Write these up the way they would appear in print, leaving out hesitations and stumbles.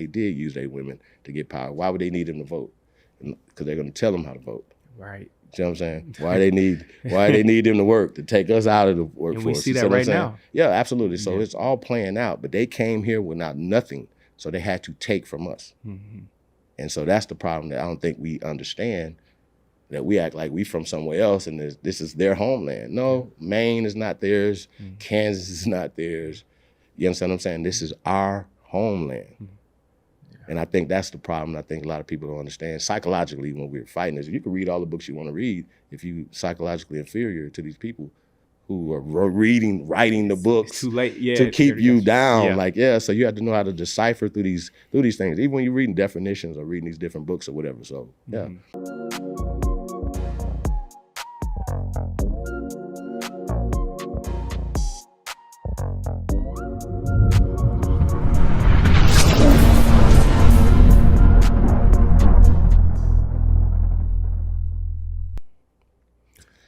they did use their women to get power. Why would they need them to vote? Because they're going to tell them how to vote. Right. You know what I'm saying? Why they need them to work, to take us out of the workforce. And we see that right now. Yeah, absolutely. So it's all playing out. But they came here without nothing, so they had to take from us. Mm-hmm. And so that's the problem that I don't think we understand, that we act like we from somewhere else and this is their homeland. No, Maine is not theirs. Mm-hmm. Kansas is not theirs. You understand what I'm saying? This is our homeland. Mm-hmm. And I think that's the problem. I think a lot of people don't understand psychologically when we're fighting is you can read all the books you want to read if you psychologically inferior to these people who are writing the books too late. to keep you down. So you have to know how to decipher through these things, even when you're reading definitions or reading these different books or whatever. So, yeah. Mm-hmm.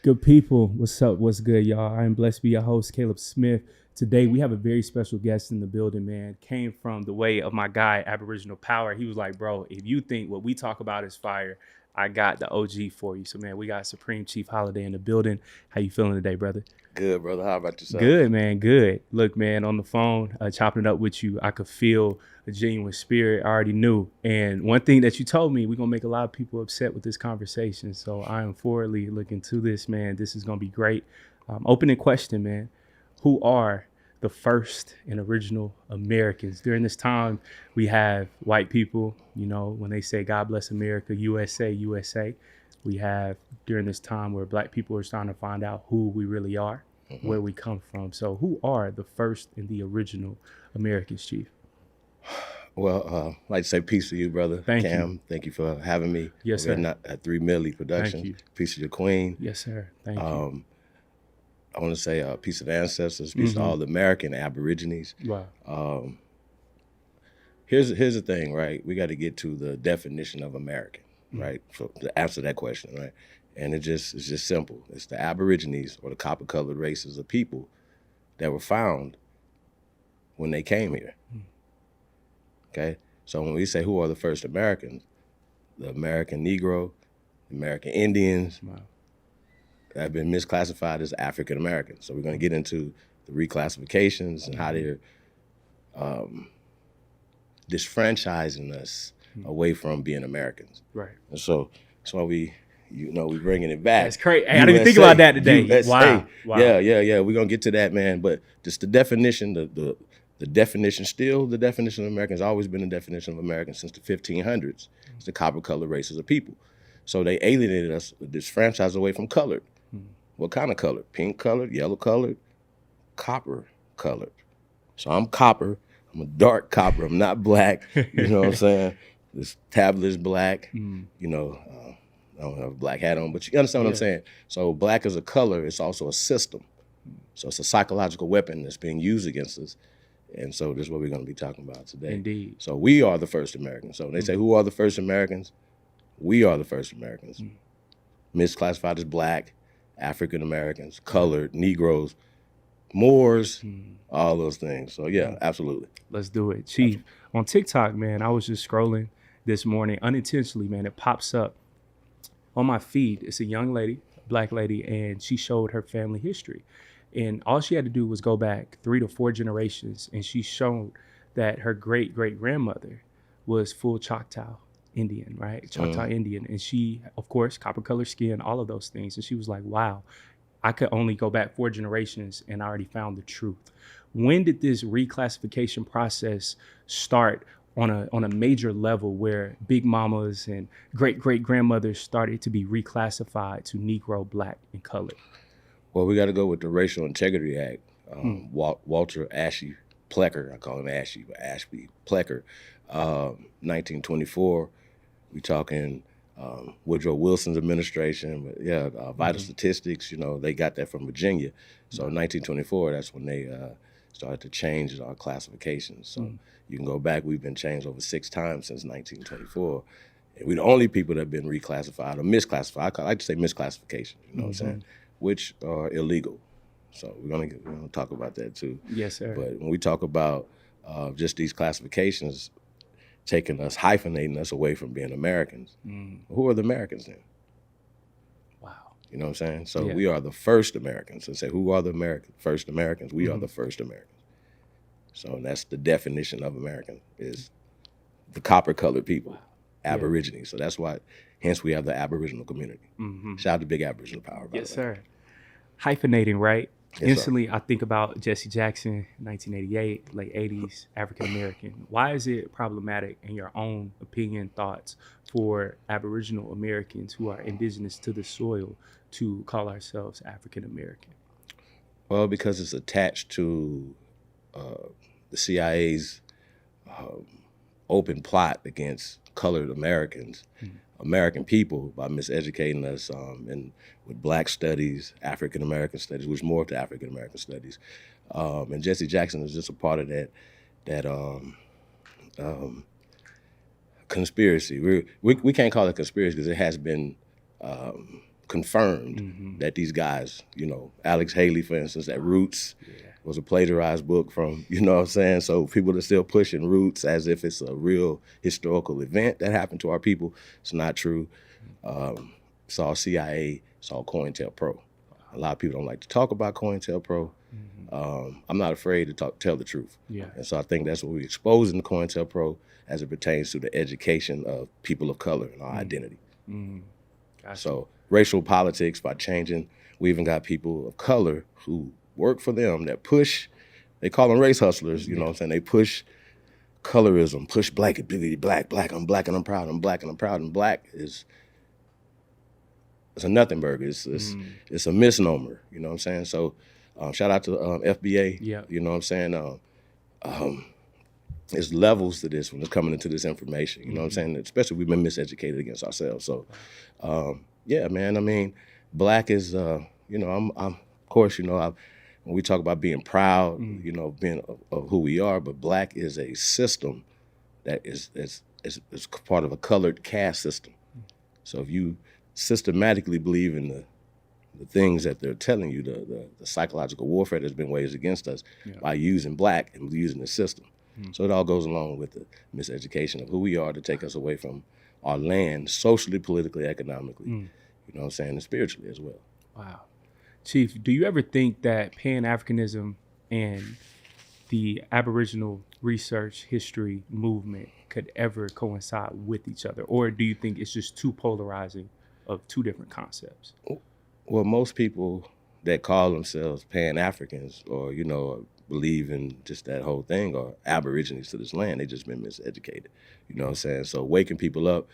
Good people, what's up? What's good, y'all? I am blessed to be your host, Caleb Smith. Today, we have a very special guest in the building, man. Came from the way of my guy, Aboriginal Power. He was like, bro, if you think what we talk about is fire, I got the OG for you. So, man, we got Supreme Chief Holiday in the building. How you feeling today, brother? Good, brother. How about yourself? Good, man. Good. Look, man, on the phone, chopping it up with you, I could feel a genuine spirit. I already knew. And one thing that you told me, we're going to make a lot of people upset with this conversation. So I am forwardly looking to this, man. This is going to be great. Opening question, man. Who are the first and original Americans? During this time, we have white people, you know, when they say, God bless America, USA, USA. We have during this time where black people are starting to find out who we really are, mm-hmm. where we come from. So who are the first and the original Americans, Chief? Well, I'd like to say peace to you, brother. Thank Cam, you. thank you for having me. Yes, sir. At 3 Millie Productions. Thank you. Peace to your queen. Yes, sir. Thank you. I want to say peace to the ancestors, peace mm-hmm. to all the American Aborigines. Wow. Here's the thing, right? We got to get to the definition of American, mm-hmm. right? To answer that question, right? And it's just simple. It's the Aborigines, or the copper-colored races of people that were found when they came here. Mm-hmm. Okay? So when we say who are the first Americans, the American Negro, the American Indians, wow. have been misclassified as African Americans. So we're going to get into the reclassifications and how they're disfranchising us away from being Americans. Right. And so that's why we're bringing it back. That's crazy. I didn't even think about that today. USA. Wow. Yeah. We're going to get to that, man. But just the definition, the definition of American has always been the definition of American since the 1500s. It's the copper-colored races of people. So they alienated us, disfranchised away from colored. What kind of color? Pink colored, yellow colored, copper colored. So I'm copper. I'm a dark copper. I'm not black. You know what I'm saying? This tablet is black. You know, I don't have a black hat on, but you understand what I'm saying? So black is a color. It's also a system. So it's a psychological weapon that's being used against us. And so this is what we're going to be talking about today. Indeed. So we are the first Americans. So when they say who are the first Americans? We are the first Americans. Misclassified as black, African Americans, colored, Negroes, Moors, all those things. So yeah, absolutely. Let's do it. Chief, on TikTok, man, I was just scrolling this morning, unintentionally, man, it pops up on my feed. It's a young lady, a black lady, and she showed her family history. And all she had to do was go back 3 to 4 generations, and she showed that her great-great-grandmother was full Choctaw Indian, right? Choctaw Indian. And she, of course, copper-colored skin, all of those things. And she was like, wow, I could only go back 4 generations and I already found the truth. When did this reclassification process start on a major level where big mamas and great-great-grandmothers started to be reclassified to Negro, black, and colored? Well, we got to go with the Racial Integrity Act. Walter Ashby Plecker, I call him Ashby, but Ashby Plecker, 1924. We talking Woodrow Wilson's administration, but yeah, vital statistics, you know, they got that from Virginia. So in 1924, that's when they started to change our classifications. So you can go back, we've been changed over 6 times since 1924. And we're the only people that have been reclassified or misclassified. I like to say misclassification, you know what I'm saying? Which are illegal. So we're gonna talk about that too. Yes, sir. But when we talk about just these classifications, taking us, hyphenating us away from being Americans. Who are the Americans then? Wow. You know what I'm saying? So Yeah. we are the first Americans. And say, who are the first Americans? We are the first Americans. So that's the definition of American, is the copper-colored people, Aborigines. So that's why, hence we have the Aboriginal community. Shout out to Big Aboriginal Power, by Yes, the way. sir. Hyphenating, right? Yes, Instantly, I think about Jesse Jackson, 1988, late 80s, African American. Why is it problematic, in your own opinion, thoughts, for Aboriginal Americans who are indigenous to the soil to call ourselves African American? Well, because it's attached to the CIA's open plot against colored Americans, American people, by miseducating us with Black studies, African American studies, which more to African American studies, and Jesse Jackson is just a part of that conspiracy. We can't call it a conspiracy because it has been confirmed that these guys, Alex Haley, for instance, at Roots. Was a plagiarized book from, you know what I'm saying? So people are still pushing Roots as if it's a real historical event that happened to our people. It's not true. It's all CIA, it's all COINTELPRO. A lot of people don't like to talk about COINTELPRO. I'm not afraid to tell the truth. Yeah. And so I think that's what we expose in the COINTELPRO as it pertains to the education of people of color and our identity. Gotcha. So racial politics, by changing, we even got people of color who work for them that push, they call them race hustlers, you know what I'm saying? They push colorism, push black, I'm black and I'm proud, I'm black and I'm proud, and black is a nothing burger. It's a misnomer, you know what I'm saying? So shout out to FBA, you know what I'm saying? There's levels to this when it's coming into this information, you know what I'm saying? Especially we've been miseducated against ourselves. So yeah, man, I mean, black is, I'm of course, when we talk about being proud, being of who we are, but black is a system that is part of a colored caste system. So if you systematically believe in the things that they're telling you, the psychological warfare that's been waged against us by using black and using the system. So it all goes along with the miseducation of who we are to take us away from our land, socially, politically, economically, you know what I'm saying, and spiritually as well. Wow. Chief, do you ever think that Pan-Africanism and the Aboriginal research history movement could ever coincide with each other? Or do you think it's just too polarizing of two different concepts? Well, most people that call themselves Pan-Africans or, believe in just that whole thing are Aborigines to this land. They just been miseducated, you know what I'm saying? So waking people up,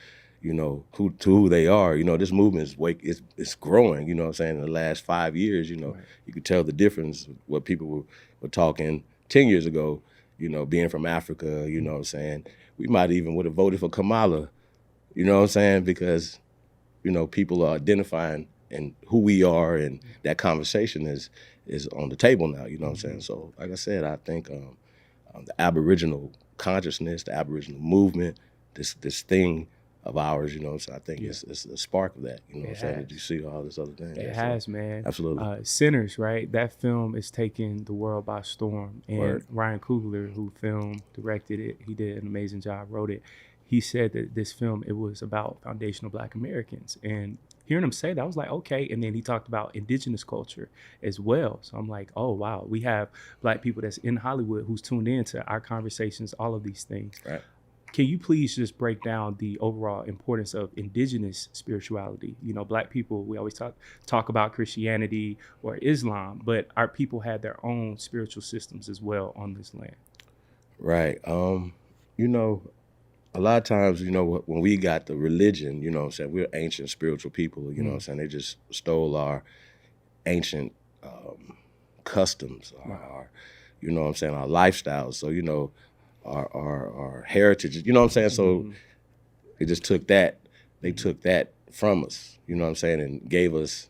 who they are. This movement is growing, you know what I'm saying? In the last 5 years, you could tell the difference what people were talking 10 years ago, being from Africa, you know what I'm saying? We might even would have voted for Kamala, you know what I'm saying? Because, people are identifying and who we are, and that conversation is on the table now, you know what I'm saying? So like I said, I think the Aboriginal consciousness, the Aboriginal movement, this thing of ours, so I think it's a spark of that, you know what I'm saying? Did you see all this other thing? It has, man. Absolutely. Sinners, right? That film is taking the world by storm. And Word. Ryan Coogler, who directed it, he did an amazing job, wrote it. He said that this film, it was about foundational Black Americans. And hearing him say that, I was like, okay. And then he talked about indigenous culture as well. So I'm like, oh, wow. We have Black people that's in Hollywood who's tuned in to our conversations, all of these things. Right. Can you please just break down the overall importance of indigenous spirituality? Black people, we always talk about Christianity or Islam, but our people had their own spiritual systems as well on this land. Right. A lot of times, when we got the religion, what I'm saying, we're ancient spiritual people, what I'm saying, they just stole our ancient customs, our what I'm saying, our lifestyles. So, our heritage, you know what I'm saying? So they just took that, from us, you know what I'm saying, and gave us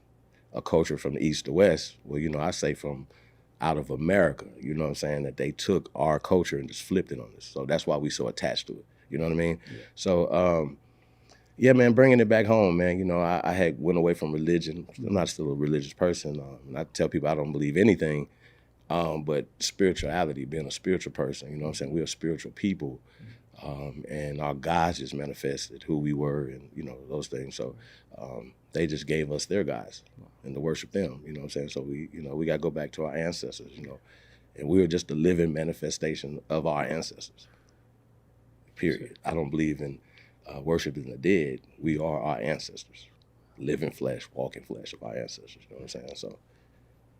a culture from the east to west. Well, I say from out of America, you know what I'm saying, that they took our culture and just flipped it on us. So that's why we so attached to it, you know what I mean? Yeah. So, yeah, man, bringing it back home, man, I had went away from religion. I'm not still a religious person. And I tell people I don't believe anything. But spirituality, being a spiritual person, you know what I'm saying? We're a spiritual people. and our gods just manifested who we were, and those things. So they just gave us their gods and to worship them. You know what I'm saying? So we got to go back to our ancestors. And we are just the living manifestation of our ancestors. Period. I don't believe in worshiping the dead. We are our ancestors, living flesh, walking flesh of our ancestors. You know what I'm saying? So,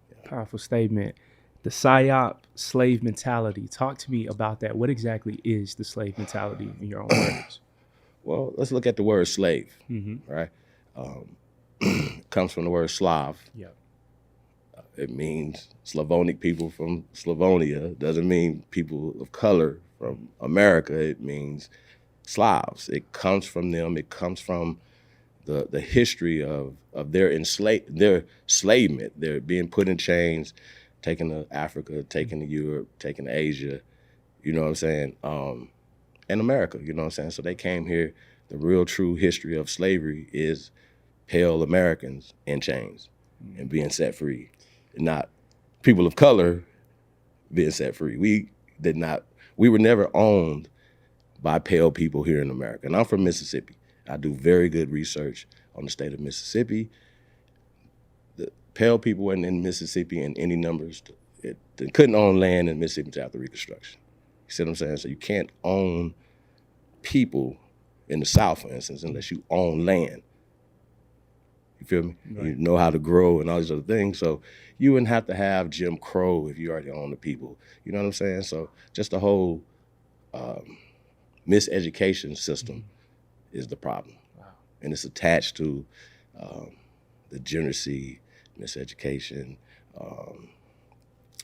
yeah. Powerful statement. The psyop slave mentality. Talk to me about that. What exactly is the slave mentality in your own words? Well, let's look at the word slave. Right? It comes from the word Slav. Yeah. It means Slavonic people from Slavonia. Doesn't mean people of color from America. It means Slavs. It comes from them. It comes from the history of their enslavement. They're being put in chains, taken to Africa, taken to Europe, taken to Asia, you know what I'm saying, and America, you know what I'm saying? So they came here. The real true history of slavery is pale Americans in chains and being set free, and not people of color being set free. We were never owned by pale people here in America. And I'm from Mississippi. I do very good research on the state of Mississippi. The pale people weren't in Mississippi in any numbers. They couldn't own land in Mississippi until after Reconstruction. You see what I'm saying? So you can't own people in the South, for instance, unless you own land. You feel me? Right. You know how to grow and all these other things. So you wouldn't have to have Jim Crow if you already own the people. You know what I'm saying? So just the whole miseducation system is the problem. Wow. And it's attached to the degeneracy, miseducation,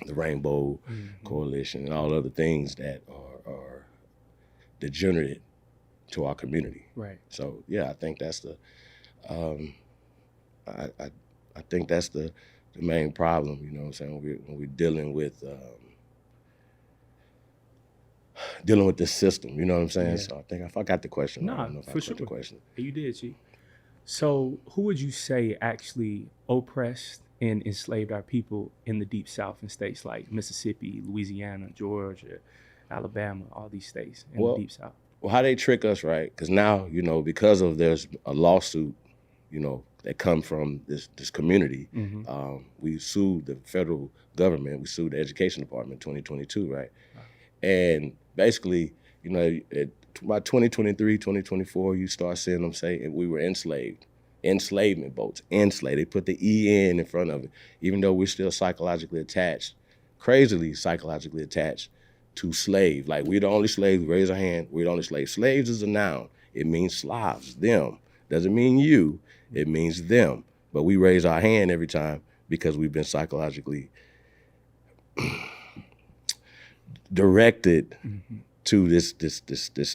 the Rainbow Coalition, and all other things that are degenerate to our community. Right. So yeah, I think that's the I think that's the main problem. You know what I'm saying? When we're dealing with this system. You know what I'm saying? Yeah. So I think if I got the question, no, I don't know if for sure. The question. You did, Chief. So who would you say actually oppressed and enslaved our people in the Deep South in states like Mississippi, Louisiana, Georgia, Alabama, all these states in the Deep South? Well, how they trick us, right? Because now, because of there's a lawsuit, that come from this community, we sued the federal government, we sued the education department in 2022, right? Wow. And basically, by 2023, 2024, you start seeing them say we were enslaved. Enslavement votes, enslaved. They put the E-N in front of it, even though we're still psychologically attached, crazily psychologically attached to slave. Like, we're the only slaves, raise our hand, we're the only slaves. Slaves is a noun. It means Slavs, them. Doesn't mean you, it means them. But we raise our hand every time because we've been psychologically directed to this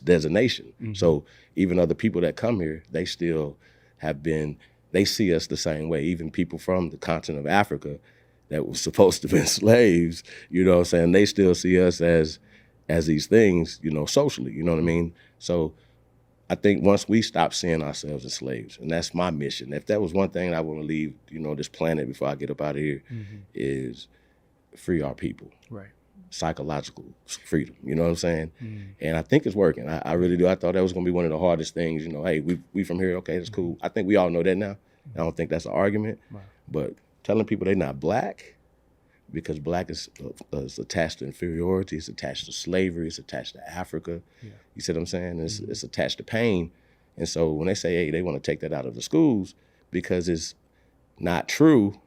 designation. So even other people that come here, they still they see us the same way. Even people from the continent of Africa that was supposed to be slaves, you know what I'm saying, they still see us as these things, socially, you know what I mean? So I think once we stop seeing ourselves as slaves, and that's my mission. If that was one thing I want to leave, this planet before I get up out of here, is free our people. Right. Psychological freedom, you know what I'm saying? And I think it's working. I really do. I thought that was going to be one of the hardest things, hey, we from here, okay, that's cool. I think we all know that now. I don't think that's an argument. Wow. But telling people they're not black, because black is attached to inferiority, it's attached to slavery, it's attached to Africa. Yeah. You see what I'm saying? It's attached to pain. And so when they say, hey, they want to take that out of the schools because it's not true,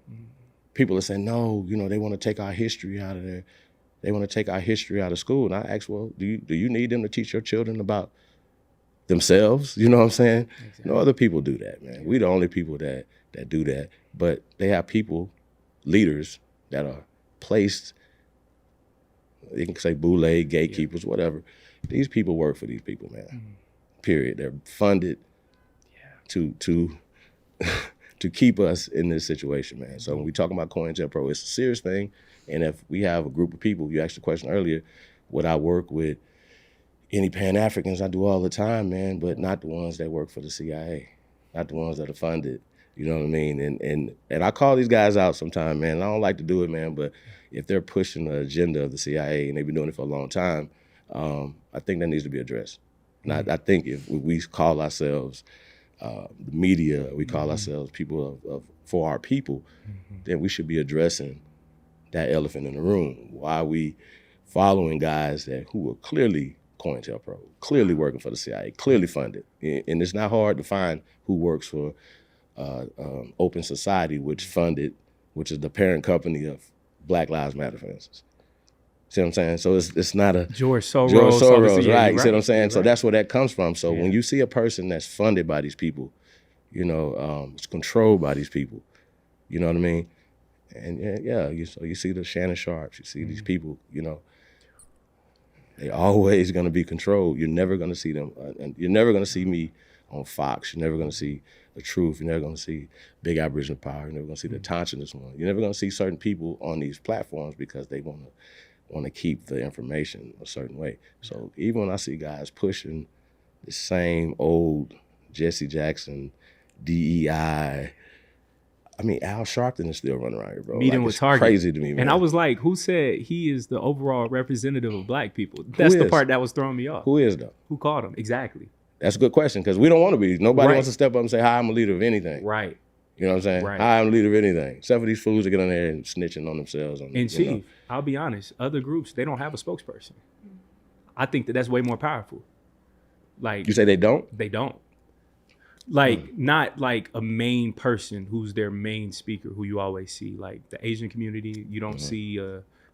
people are saying, no, they want to take our history out of there. They want to take our history out of school. And I ask, well, do you need them to teach your children about themselves? You know what I'm saying? Exactly. No other people do that, man. We the only people that do that. But they have people, leaders, that are placed, you can say boule, gatekeepers, whatever. These people work for these people, man. Period. They're funded to to keep us in this situation, man. So when we talk about COINTELPRO, it's a serious thing. And if we have a group of people, you asked the question earlier, would I work with any Pan-Africans? I do all the time, man, but not the ones that work for the CIA, not the ones that are funded. You know what I mean? And I call these guys out sometimes, man. I don't like to do it, man, but if they're pushing the agenda of the CIA and they've been doing it for a long time, I think that needs to be addressed. And I think if we call ourselves the media, we call ourselves people of for our people, then we should be addressing that elephant in the room. Why are we following guys who are clearly COINTELPRO, clearly working for the CIA, clearly funded? And it's not hard to find who works for Open Society, which is the parent company of Black Lives Matter, for instance. See what I'm saying? So it's not a George Soros, right? You see what I'm saying? So that's where that comes from. So when you see a person that's funded by these people, it's controlled by these people, you know what I mean? And you see the Shannon Sharps, you see these people, they always going to be controlled. You're never going to see them, and you're never going to see me on Fox. You're never going to see The Truth. You're never going to see Big Aboriginal Power. You're never going to see the Consciousness one. You're never going to see certain people on these platforms because they want to keep the information a certain way. So even when I see guys pushing the same old Jesse Jackson, DEI, I mean, Al Sharpton is still running around here, bro. Meeting with Target. Crazy to me, man. And I was like, who said he is the overall representative of Black people? That's the part that was throwing me off. Who is, though? Who called him? Exactly. That's a good question, because we don't want to be. Nobody wants to step up and say, hi, I'm a leader of anything. Right. You know what I'm saying? Right. Hi, I'm a leader of anything. Except for these fools that get on there and snitching on themselves. And Chief, I'll be honest, other groups, they don't have a spokesperson. I think that's way more powerful. Like, you say they don't? They don't. Like, not like a main person who's their main speaker who you always see. Like the Asian community, you don't see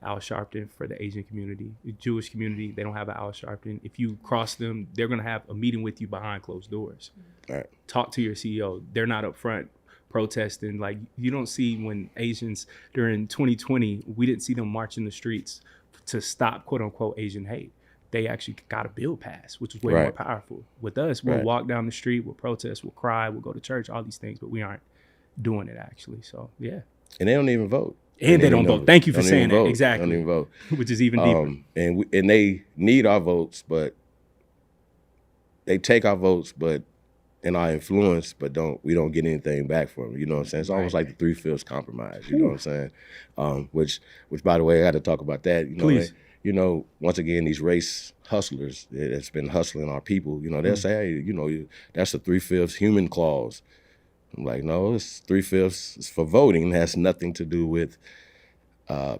Al Sharpton for the Asian community. The Jewish community, they don't have an Al Sharpton. If you cross them, they're going to have a meeting with you behind closed doors. Right. Talk to your CEO. They're not up front protesting. Like, you don't see when Asians during 2020, we didn't see them marching the streets to stop quote unquote Asian hate. They actually got a bill passed, which was way more powerful. With us, we'll walk down the street, we'll protest, we'll cry, we'll go to church, all these things, but we aren't doing it actually. So yeah. And they don't even vote. And they don't vote. Thank you for saying that. Exactly. They don't even vote. Which is even deeper. And they need our votes, but they take our votes, and our influence, but we don't get anything back from them. You know what I'm saying? It's almost like the 3/5 compromise. You know what I'm saying? Which by the way, I got to talk about that. Please. Once again, these race hustlers that's been hustling our people, they'll say, hey, that's the 3/5 human clause. I'm like, no, it's 3/5 it's for voting. It has nothing to do with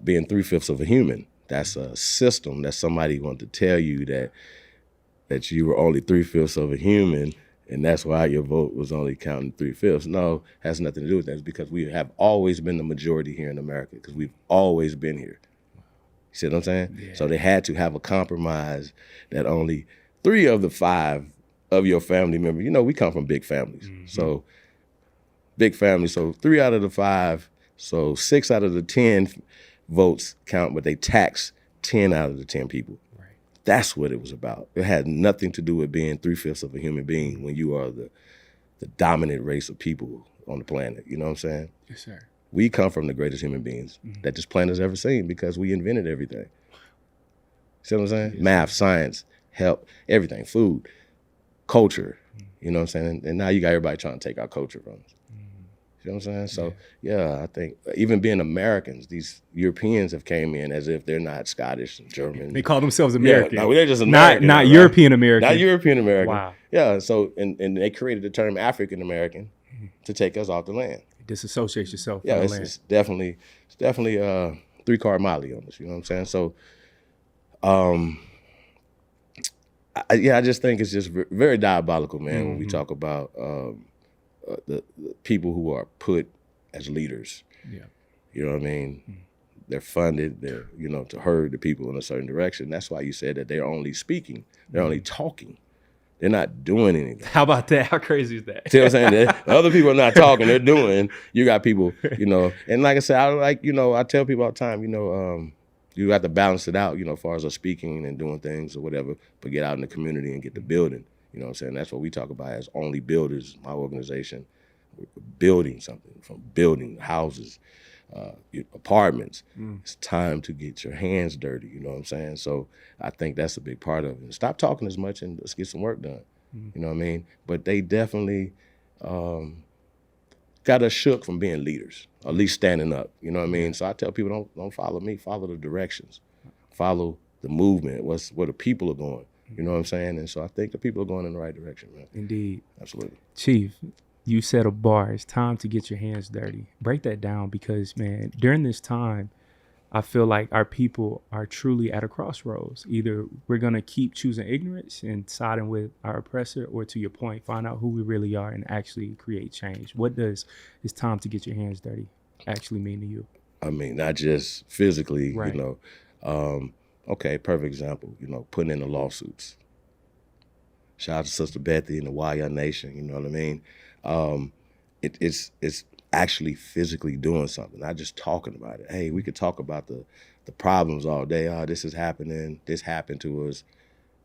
being 3/5 of a human. That's a system that somebody wanted to tell you that you were only 3/5 of a human, and that's why your vote was only counting 3/5. No, it has nothing to do with that. It's because we have always been the majority here in America, because we've always been here. You see what I'm saying? Yeah. So they had to have a compromise that only 3 of the 5 of your family members, we come from big families. Mm-hmm. So big families, so 3 out of the 5, so 6 out of the 10 votes count, but they tax 10 out of the 10 people. Right. That's what it was about. It had nothing to do with being 3/5 of a human being when you are the dominant race of people on the planet. You know what I'm saying? Yes, sir. We come from the greatest human beings that this planet's ever seen, because we invented everything. See what I'm saying? Yes. Math, science, health, everything, food, culture. You know what I'm saying? And now you got everybody trying to take our culture from us. You know what I'm saying? So, yeah, I think even being Americans, these Europeans have came in as if they're not Scottish and German. They call themselves American. Yeah, no, they're just American. Not European American. Not European American. Wow. Yeah, so, and they created the term African American to take us off the land. Disassociate yourself from the land. It's definitely 3-card Molly on this, you know what I'm saying? So, I just think it's just very diabolical, man, when we talk about the people who are put as leaders. Yeah. You know what I mean? They're funded, they're, to herd the people in a certain direction. That's why you said that they're only speaking, they're only talking. They're not doing anything. How about that? How crazy is that? See what I'm saying? The other people are not talking, they're doing. You got people, and like I said, I tell people all the time, you have to balance it out, as far as us speaking and doing things or whatever, but get out in the community and get the building. You know what I'm saying? That's what we talk about as Only Builders, my organization. We're building something, from building houses, apartments. It's time to get your hands dirty, you know what I'm saying? So I think that's a big part of it. Stop talking as much and let's get some work done. You know what I mean? But they definitely got us shook from being leaders, or at least standing up, you know what I mean? So I tell people, don't follow me, follow the directions. Follow the movement, where the people are going. You know what I'm saying? And so I think the people are going in the right direction, man. Indeed. Absolutely. Chief, you said a bar. It's time to get your hands dirty. Break that down because, man, during this time, I feel like our people are truly at a crossroads. Either we're going to keep choosing ignorance and siding with our oppressor, or to your point, find out who we really are and actually create change. What does "it's time to get your hands dirty" actually mean to you? I mean, not just physically, Right. Okay, perfect example, putting in the lawsuits. Shout out to Sister Bethy and the YA Nation, you know what I mean? It's actually physically doing something, not just talking about it. Hey, we could talk about the problems all day. Oh, this is happening. This happened to us.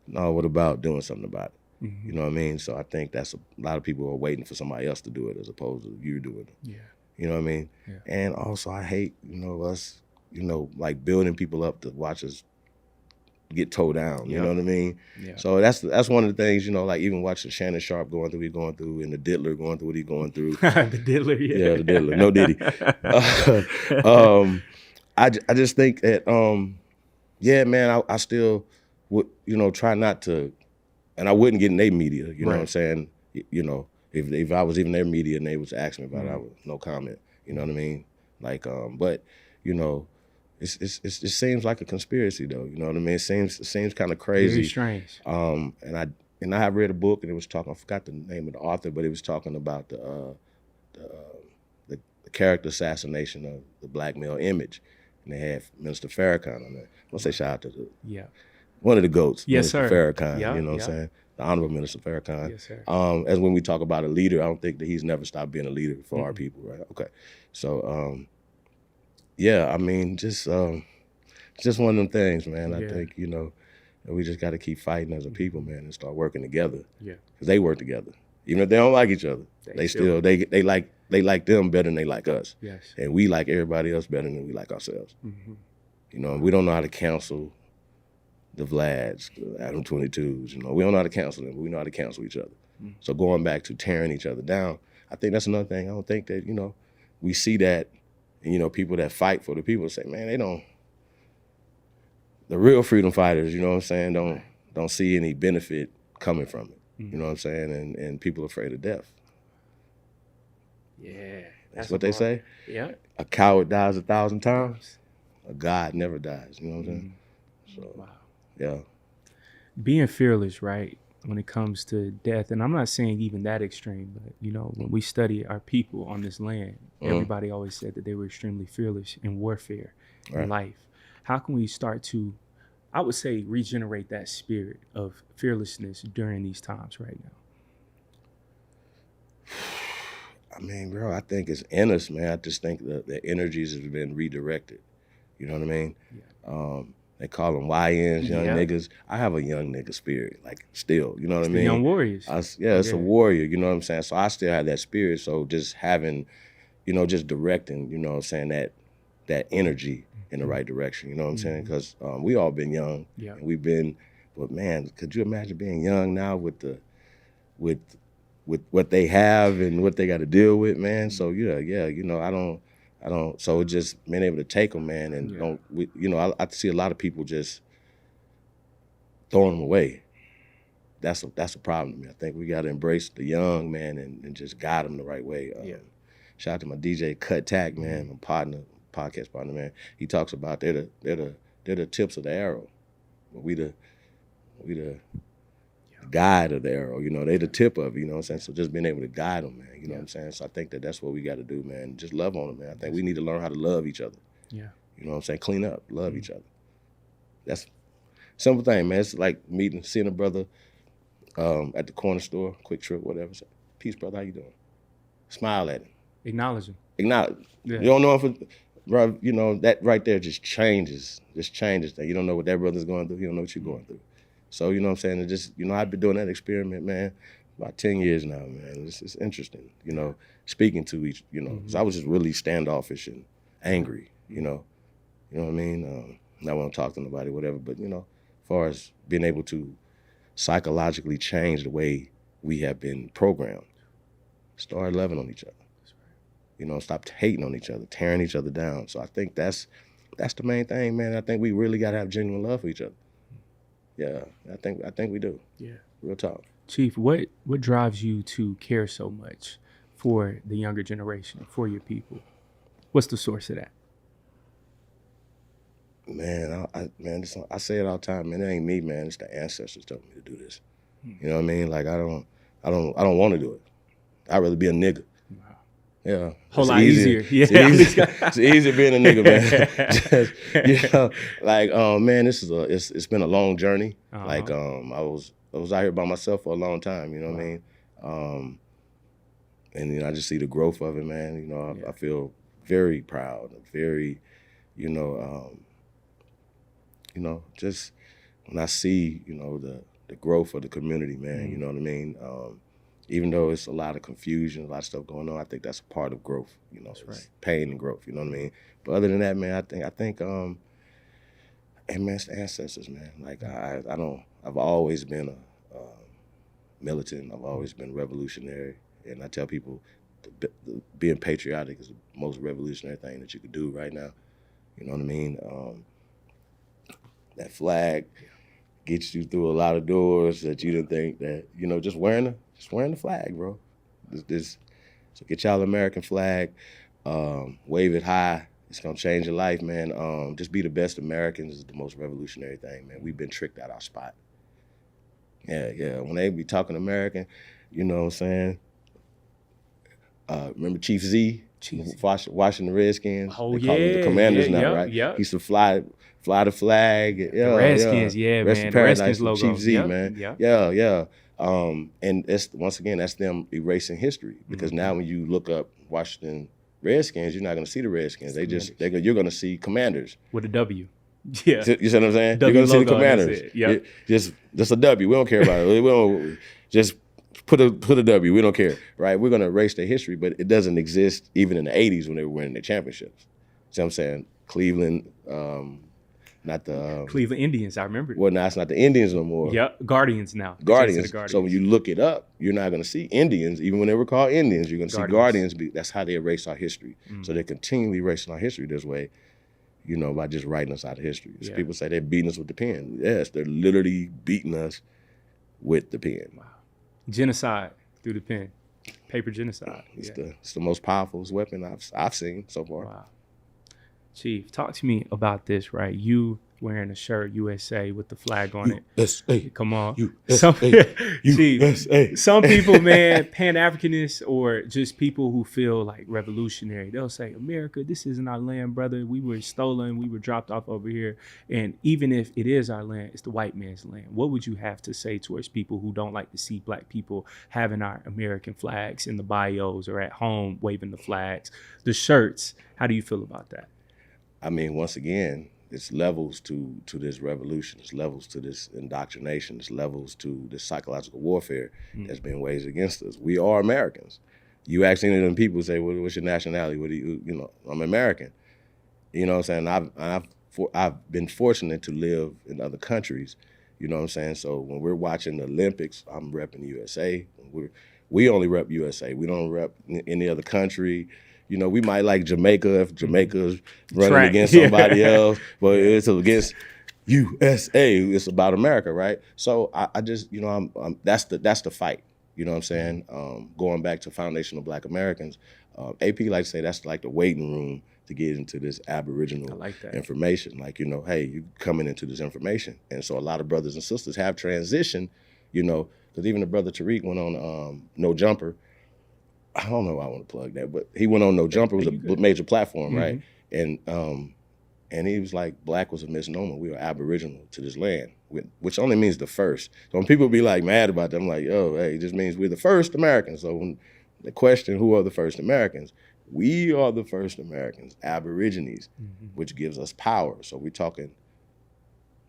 No, what about doing something about it? Mm-hmm. You know what I mean? So I think that's a lot of people are waiting for somebody else to do it as opposed to you doing it. Yeah. You know what I mean? Yeah. And also I hate, us, like building people up to watch us get towed down. You know what I mean? Yeah. So that's one of the things, like even watching Shannon Sharp going through what he's going through, and the Diddler going through what he's going through. The Diddler, yeah. Yeah, the Diddler. No Diddy. I just think that, yeah, man, I still would, try not to, and I wouldn't get in their media, you know what I'm saying? If I was even their media and they was asking me about it, I would no comment. You know what I mean? Like, but, it seems like a conspiracy though. You know what I mean? It seems kind of crazy. Very strange. And I have read a book and it was talking. I forgot the name of the author, but it was talking about the character assassination of the black male image, and they had Minister Farrakhan on there. I want to say shout out to one of the GOATs, yes, Minister sir. Farrakhan. You know what I'm saying? The Honorable Minister Farrakhan. Yes, sir. As when we talk about a leader, I don't think that he's never stopped being a leader for our people, right? Okay, so. Yeah, I mean, just one of them things, man. I think, we just got to keep fighting as a people, man, and start working together. Yeah. Because they work together. Even if they don't like each other, they like them better than they like us. Yes. And we like everybody else better than we like ourselves. Mm-hmm. We don't know how to counsel the Vlads, the Adam 22s, we don't know how to counsel them, but we know how to counsel each other. Mm-hmm. So going back to tearing each other down, I think that's another thing. I don't think that, we see that. And, people that fight for the people say, man, the real freedom fighters, you know what I'm saying, don't see any benefit coming from it. You know what I'm saying? And people are afraid of death. Yeah. That's what they say. Yeah. A coward dies 1,000 times. A God never dies. You know what I'm saying? So, wow. Yeah. Being fearless, right? When it comes to death, and I'm not saying even that extreme, but when we study our people on this land, everybody always said that they were extremely fearless in warfare, in life. How can we start to, I would say, regenerate that spirit of fearlessness during these times right now? I mean, bro, I think it's in us, man. I just think the energies have been redirected. You know what I mean? Yeah. They call them YNs, young niggas. I have a young nigga spirit, like still, you know what I mean? Young warriors. It's a warrior, you know what I'm saying? So I still have that spirit. So just having, just directing, you know what I'm saying, that energy in the right direction, you know what I'm saying? Because we all been young, and we've been, but man, could you imagine being young now with what they have and what they got to deal with, man? So I don't, so just being able to take them, man, and I see a lot of people just throwing them away. That's a problem to me. I think we got to embrace the young, man, and just guide them the right way. Shout out to my DJ Cut Tack, man, my podcast partner, man. He talks about they're the tips of the arrow, but we the guide of the arrow, they the tip of it, you know what I'm saying? So just being able to guide them, man, you know what I'm saying? So I think that's what we got to do, man. Just love on them, man. I think we need to learn how to love each other. Yeah. You know what I'm saying? Clean up, love each other. That's a simple thing, man. It's like seeing a brother at the corner store, Quick Trip, whatever. Say, peace, brother, how you doing? Smile at him. Acknowledge him. Yeah. You don't know if bro, that right there just changes things. You don't know what that brother's going through. He don't know what you're going through. So, you know what I'm saying? It just, I've been doing that experiment, man, about 10 years now, man. It's interesting, speaking to each, because I was just really standoffish and angry, you know what I mean? Not want to talk to nobody, whatever, but, as far as being able to psychologically change the way we have been programmed, start loving on each other, stop hating on each other, tearing each other down. So I think that's the main thing, man. I think we really got to have genuine love for each other. Yeah, I think we do. Yeah. Real talk. Chief, what drives you to care so much for the younger generation, for your people? What's the source of that? Man, I say it all the time, man. It ain't me, man. It's the ancestors telling me to do this. You know what I mean? Like I don't want to do it. I'd rather be a nigga. Wow. Yeah, Whole lot easier. Yeah, it's easier being a nigga, man. Just, you know, like man, it's been a long journey. Uh-huh. Like I was out here by myself for a long time. You know what I mean? And you know, I just see the growth of it, man. You know, I feel very proud, very, you know, just when I see, you know, the growth of the community, man. You know what I mean? Even though it's a lot of confusion, a lot of stuff going on, I think that's a part of growth. You know, That's right. Pain and growth. You know what I mean? But other than that, man, I think, and man, it's the ancestors, man. Like I've always been a militant. I've always been revolutionary, and I tell people, being patriotic is the most revolutionary thing that you could do right now. You know what I mean? That flag gets you through a lot of doors that you didn't think that, you know, just wearing the flag, bro. So get y'all American flag, wave it high. It's gonna change your life, man. Just be the best Americans is the most revolutionary thing, man. We've been tricked out our spot. Yeah. When they be talking American, you know what I'm saying? Remember Chief Z? Watching the Redskins? Oh, they call them the Commanders now, right? Yeah. He used to fly the flag. The Redskins, yeah, Rest man. in The paradise Redskins for logo. Chief Z, man. Yeah. And that's them erasing history, because now when you look up Washington Redskins, you're not going to see the Redskins. You're going to see Commanders with a W. Yeah. You see what I'm saying? W you're going to see the logo, Commanders. Yeah. Just a W. We don't care about it. We don't just put a W. We don't care, right? We're going to erase their history, but it doesn't exist even in the 80s when they were winning their championships. See what I'm saying? Cleveland, not the Cleveland Indians. I remember. Well, now it's not the Indians no more. Yeah, Guardians now. Guardians. So when you look it up, you're not going to see Indians, even when they were called Indians. You're going to see Guardians. That's how they erase our history. So they're continually erasing our history this way, you know, by just writing us out of history. So people say they're beating us with the pen. Yes, they're literally beating us with the pen. Wow. Genocide through the pen. Paper genocide. It's the most powerful weapon I've seen so far. Wow. Chief, talk to me about this, right? You wearing a shirt, USA, with the flag on it. USA. Come on. USA. Chief, some people, man, Pan-Africanists or just people who feel like revolutionary, they'll say, America, this isn't our land, brother. We were stolen. We were dropped off over here. And even if it is our land, it's the white man's land. What would you have to say towards people who don't like to see black people having our American flags in the bios or at home waving the flags, the shirts? How do you feel about that? I mean, once again, it's levels to this revolution. It's levels to this indoctrination. It's levels to this psychological warfare that's been waged against us. We are Americans. You ask any of them people, say, what's your nationality? What do you know, I'm American. You know what I'm saying? I've been fortunate to live in other countries. You know what I'm saying? So when we're watching the Olympics, I'm repping USA. We only rep USA. We don't rep any other country. You know, we might like Jamaica if Jamaica's running against somebody else, but it's against USA. It's about America, right? So I just, you know, that's the fight. You know what I'm saying? Going back to foundational Black Americans, AP like to say that's like the waiting room to get into this Aboriginal information. Like, you know, hey, you coming into this information, and so a lot of brothers and sisters have transitioned. You know, because even the brother Tariq went on No Jumper. I don't know why I want to plug that, but he went on No Jumper. It was a major platform, right? And he was like, black was a misnomer. We were Aboriginal to this land, which only means the first. So when people be like mad about that, I'm like, oh, hey, it just means we're the first Americans. So when they question who are the first Americans, we are the first Americans, Aborigines, which gives us power. So we're talking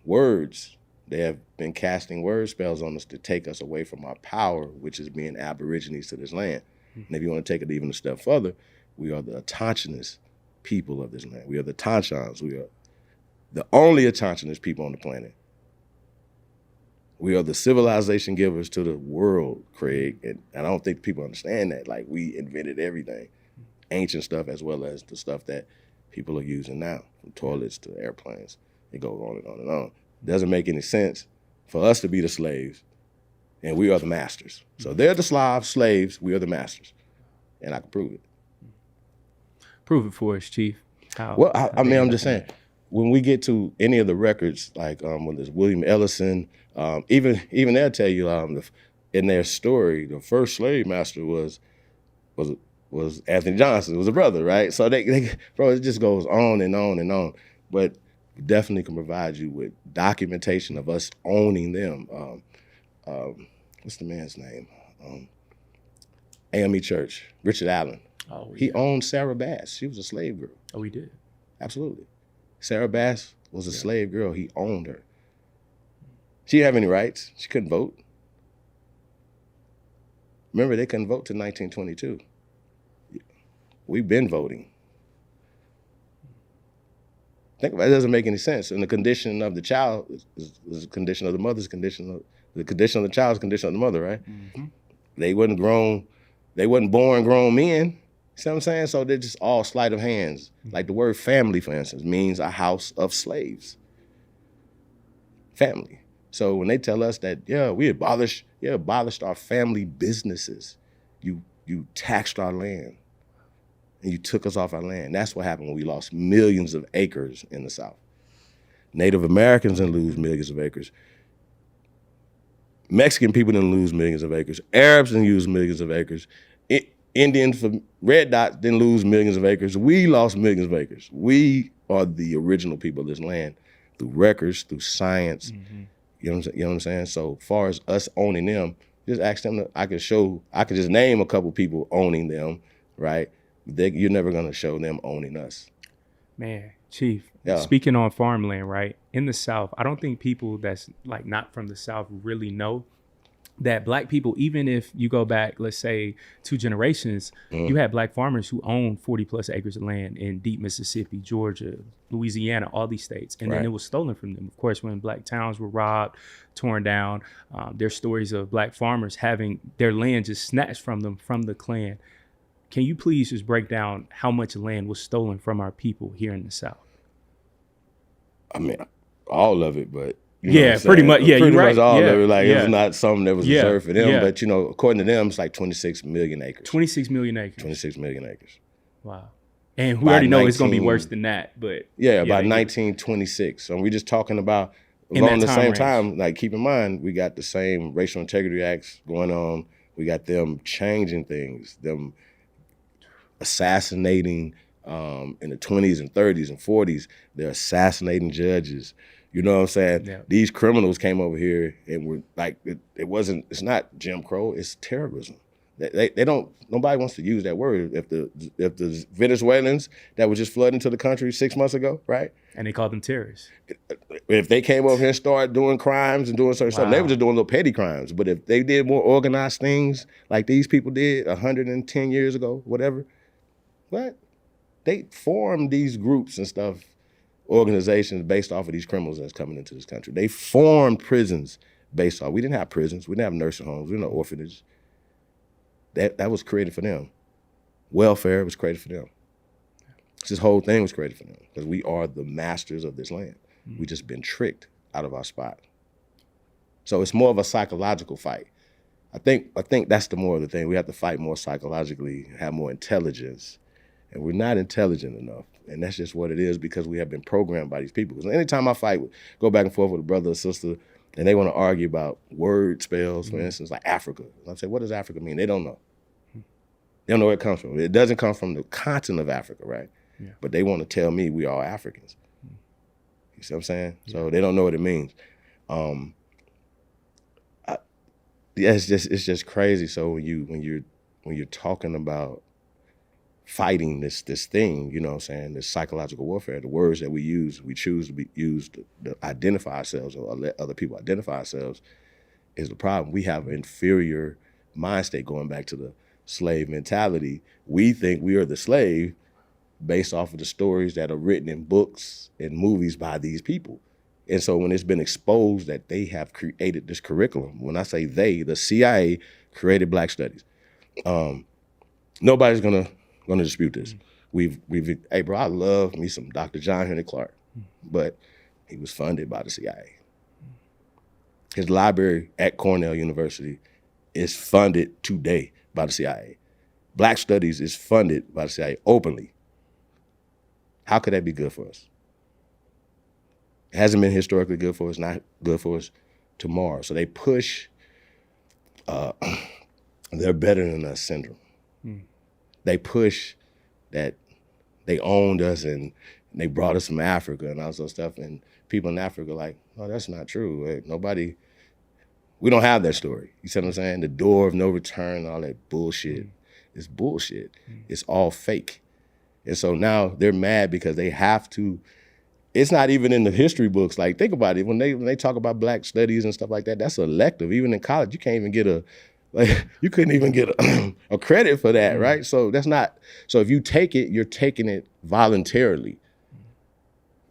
words. They have been casting word spells on us to take us away from our power, which is being Aborigines to this land. And if you want to take it even a step further, we are the Autochthonous people of this land. We are the Tanchans. We are the only Autochthonous people on the planet. We are the civilization givers to the world, Craig. And I don't think people understand that. Like, we invented everything, ancient stuff as well as the stuff that people are using now, from toilets to airplanes. It goes on and on and on. It doesn't make any sense for us to be the slaves, and we are the masters. So they're the slaves, we are the masters. And I can prove it. Prove it for us, Chief. How, Well, how I they mean, end I'm up just in saying, that. when we get to any of the records, like when there's William Ellison, even they'll tell you in their story, the first slave master was Anthony Johnson. It was a brother, right? So they bro, it just goes on and on and on. But we definitely can provide you with documentation of us owning them. What's the man's name? AME Church, Richard Allen. Oh, He yeah. owned Sarah Bass. She was a slave girl. Oh, he did. Absolutely. Sarah Bass was a slave girl. He owned her. She didn't have any rights. She couldn't vote. Remember, they couldn't vote till 1922. We've been voting. Think about it. It doesn't make any sense. And the condition of the child is the condition of the mother's condition. The condition of the child's condition of the mother, right? Mm-hmm. They wasn't born grown men. See what I'm saying? So they're just all sleight of hands. Like the word family, for instance, means a house of slaves. Family. So when they tell us that, we abolished our family businesses. You taxed our land and you took us off our land. That's what happened when we lost millions of acres in the South. Native Americans didn't lose millions of acres. Mexican people didn't lose millions of acres. Arabs didn't lose millions of acres. Indians for Red Dots didn't lose millions of acres. We lost millions of acres. We are the original people of this land through records, through science. Mm-hmm. You know what I'm saying? So far as us owning them, just ask them. I could just name a couple people owning them, right? You're never gonna show them owning us. Man, Chief, speaking on farmland, right? In the South, I don't think people that's like not from the South really know that Black people, even if you go back, let's say 2 generations, you had Black farmers who owned 40 plus acres of land in deep Mississippi, Georgia, Louisiana, all these states. And then it was stolen from them. Of course, when Black towns were robbed, torn down, there's stories of Black farmers having their land just snatched from them from the Klan. Can you please just break down how much land was stolen from our people here in the South? I mean, all of it, but pretty much. Yeah, pretty you're much right. all of it. Like it was not something that was Yeah. reserved for them. Yeah. But according to them, it's like 26 million acres. 26 million acres. 26 million acres. Wow. And we already know it's going to be worse than that. But by 1926. So we're just talking about along the same time. Like keep in mind, we got the same racial integrity acts going on. We got them changing things, them assassinating in the 20s and 30s and 40s. They're assassinating judges. You know what I'm saying? Yeah. These criminals came over here and were like, it's not Jim Crow, it's terrorism. They don't, nobody wants to use that word. If the Venezuelans that was just flooding into the country 6 months ago, right? And they called them terrorists. If they came over here and started doing crimes and doing certain stuff, they were just doing little petty crimes. But if they did more organized things like these people did 110 years ago, whatever, what? They formed these groups and stuff, organizations based off of these criminals that's coming into this country. They formed prisons based off. We didn't have prisons. We didn't have nursing homes. We didn't have orphanages. That was created for them. Welfare was created for them. This whole thing was created for them because we are the masters of this land. We just been tricked out of our spot. So it's more of a psychological fight. I think that's the more of the thing. We have to fight more psychologically, have more intelligence. And we're not intelligent enough. And that's just what it is because we have been programmed by these people. Because anytime I fight, go back and forth with a brother or sister, and they want to argue about word spells, for instance, like Africa. I say, what does Africa mean? They don't know. They don't know where it comes from. It doesn't come from the continent of Africa, right? Yeah. But they want to tell me we all Africans. You see what I'm saying? Yeah. So they don't know what it means. It's just crazy. So when you're talking about fighting this thing, you know what I'm saying, this psychological warfare, the words that we choose to be used to identify ourselves or let other people identify ourselves is the problem. We have an inferior mind state going back to the slave mentality. We think we are the slave based off of the stories that are written in books and movies by these people. And so when it's been exposed that they have created this curriculum, when I say they, the CIA created Black Studies. Nobody's gonna dispute this. Hey bro, I love me some Dr. John Henry Clark, but he was funded by the CIA. His library at Cornell University is funded today by the CIA. Black Studies is funded by the CIA openly. How could that be good for us? It hasn't been historically good for us, not good for us tomorrow. So they push they're better than us syndrome. They push that they owned us and they brought us from Africa and all that stuff. And people in Africa are like, oh, that's not true. Nobody, we don't have that story. You see what I'm saying? The door of no return, all that bullshit. It's bullshit. It's all fake. And so now they're mad because they have to. It's not even in the history books. Like, think about it. When they talk about Black studies and stuff like that, that's elective. Even in college, you can't even get you couldn't even get a credit for that, right? So that's not. So if you take it, you're taking it voluntarily.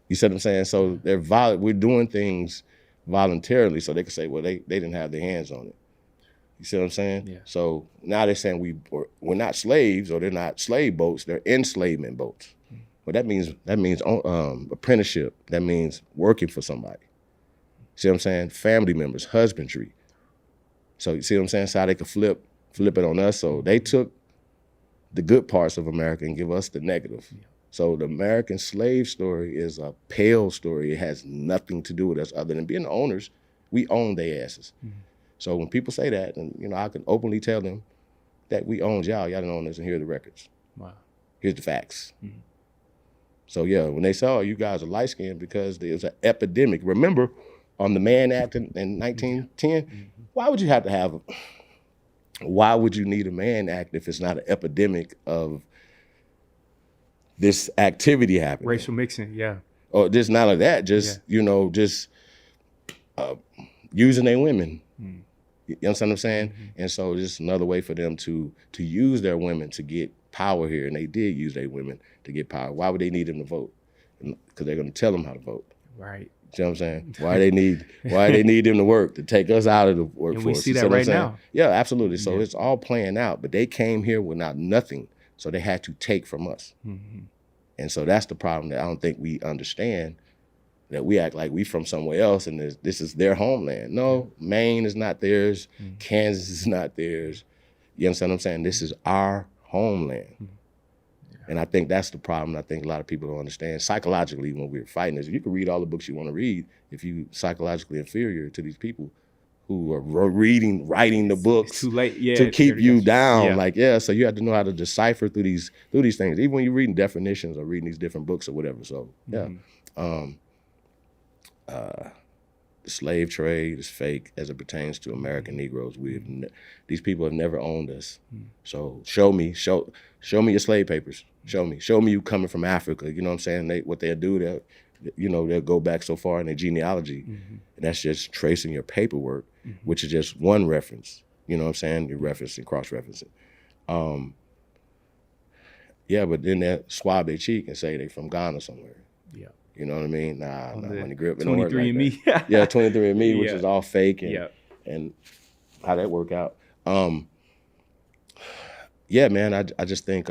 You see what I'm saying? So we're doing things voluntarily, so they can say, well, they didn't have their hands on it. You see what I'm saying? Yeah. So now they're saying we're not slaves, or they're not slave boats. They're enslavement boats. But that means apprenticeship. That means working for somebody. See what I'm saying? Family members, husbandry. So you see what I'm saying? So how they could flip it on us. So they took the good parts of America and give us the negative. Yeah. So the American slave story is a pale story. It has nothing to do with us other than being the owners. We own their asses. So when people say that, and I can openly tell them that we owned y'all didn't own us, and here are the records. Wow. Here's the facts. So yeah, when they say, oh, you guys are light-skinned because there's an epidemic. Remember, on the Mann Act in 1910, why would you need a Mann Act if it's not an epidemic of this activity happening? Racial mixing, yeah. Or just not like that, just using their women. You understand what I'm saying? And so just another way for them to use their women to get power here, and they did use their women to get power. Why would they need them to vote? Because they're going to tell them how to vote. Right. You know what I'm saying? Why they need them to work, to take us out of the workforce. And we see that right now. Yeah, absolutely. So it's all playing out, but they came here without nothing, so they had to take from us. And so that's the problem that I don't think we understand, that we act like we from somewhere else and this is their homeland. No, Maine is not theirs. Kansas is not theirs. You understand what I'm saying? This is our homeland. And I think that's the problem. I think a lot of people don't understand. Psychologically, when we're fighting this, you can read all the books you want to read. If you psychologically inferior to these people who are writing the books too late. To keep you down. So you have to know how to decipher through these things, even when you're reading definitions or reading these different books or whatever. So the slave trade is fake as it pertains to American Negroes. These people have never owned us. So show me your slave papers. Show me you coming from Africa. You know what I'm saying? What they'll do, they'll go back so far in their genealogy, and that's just tracing your paperwork, which is just one reference. You know what I'm saying? You're referencing, cross-referencing. But then they'll swab their cheek and say they from Ghana somewhere. Yeah. You know what I mean? Nah, when they grew up, 23andMe. Yeah, 23andMe, which is all fake, and how that work out. Man, I just think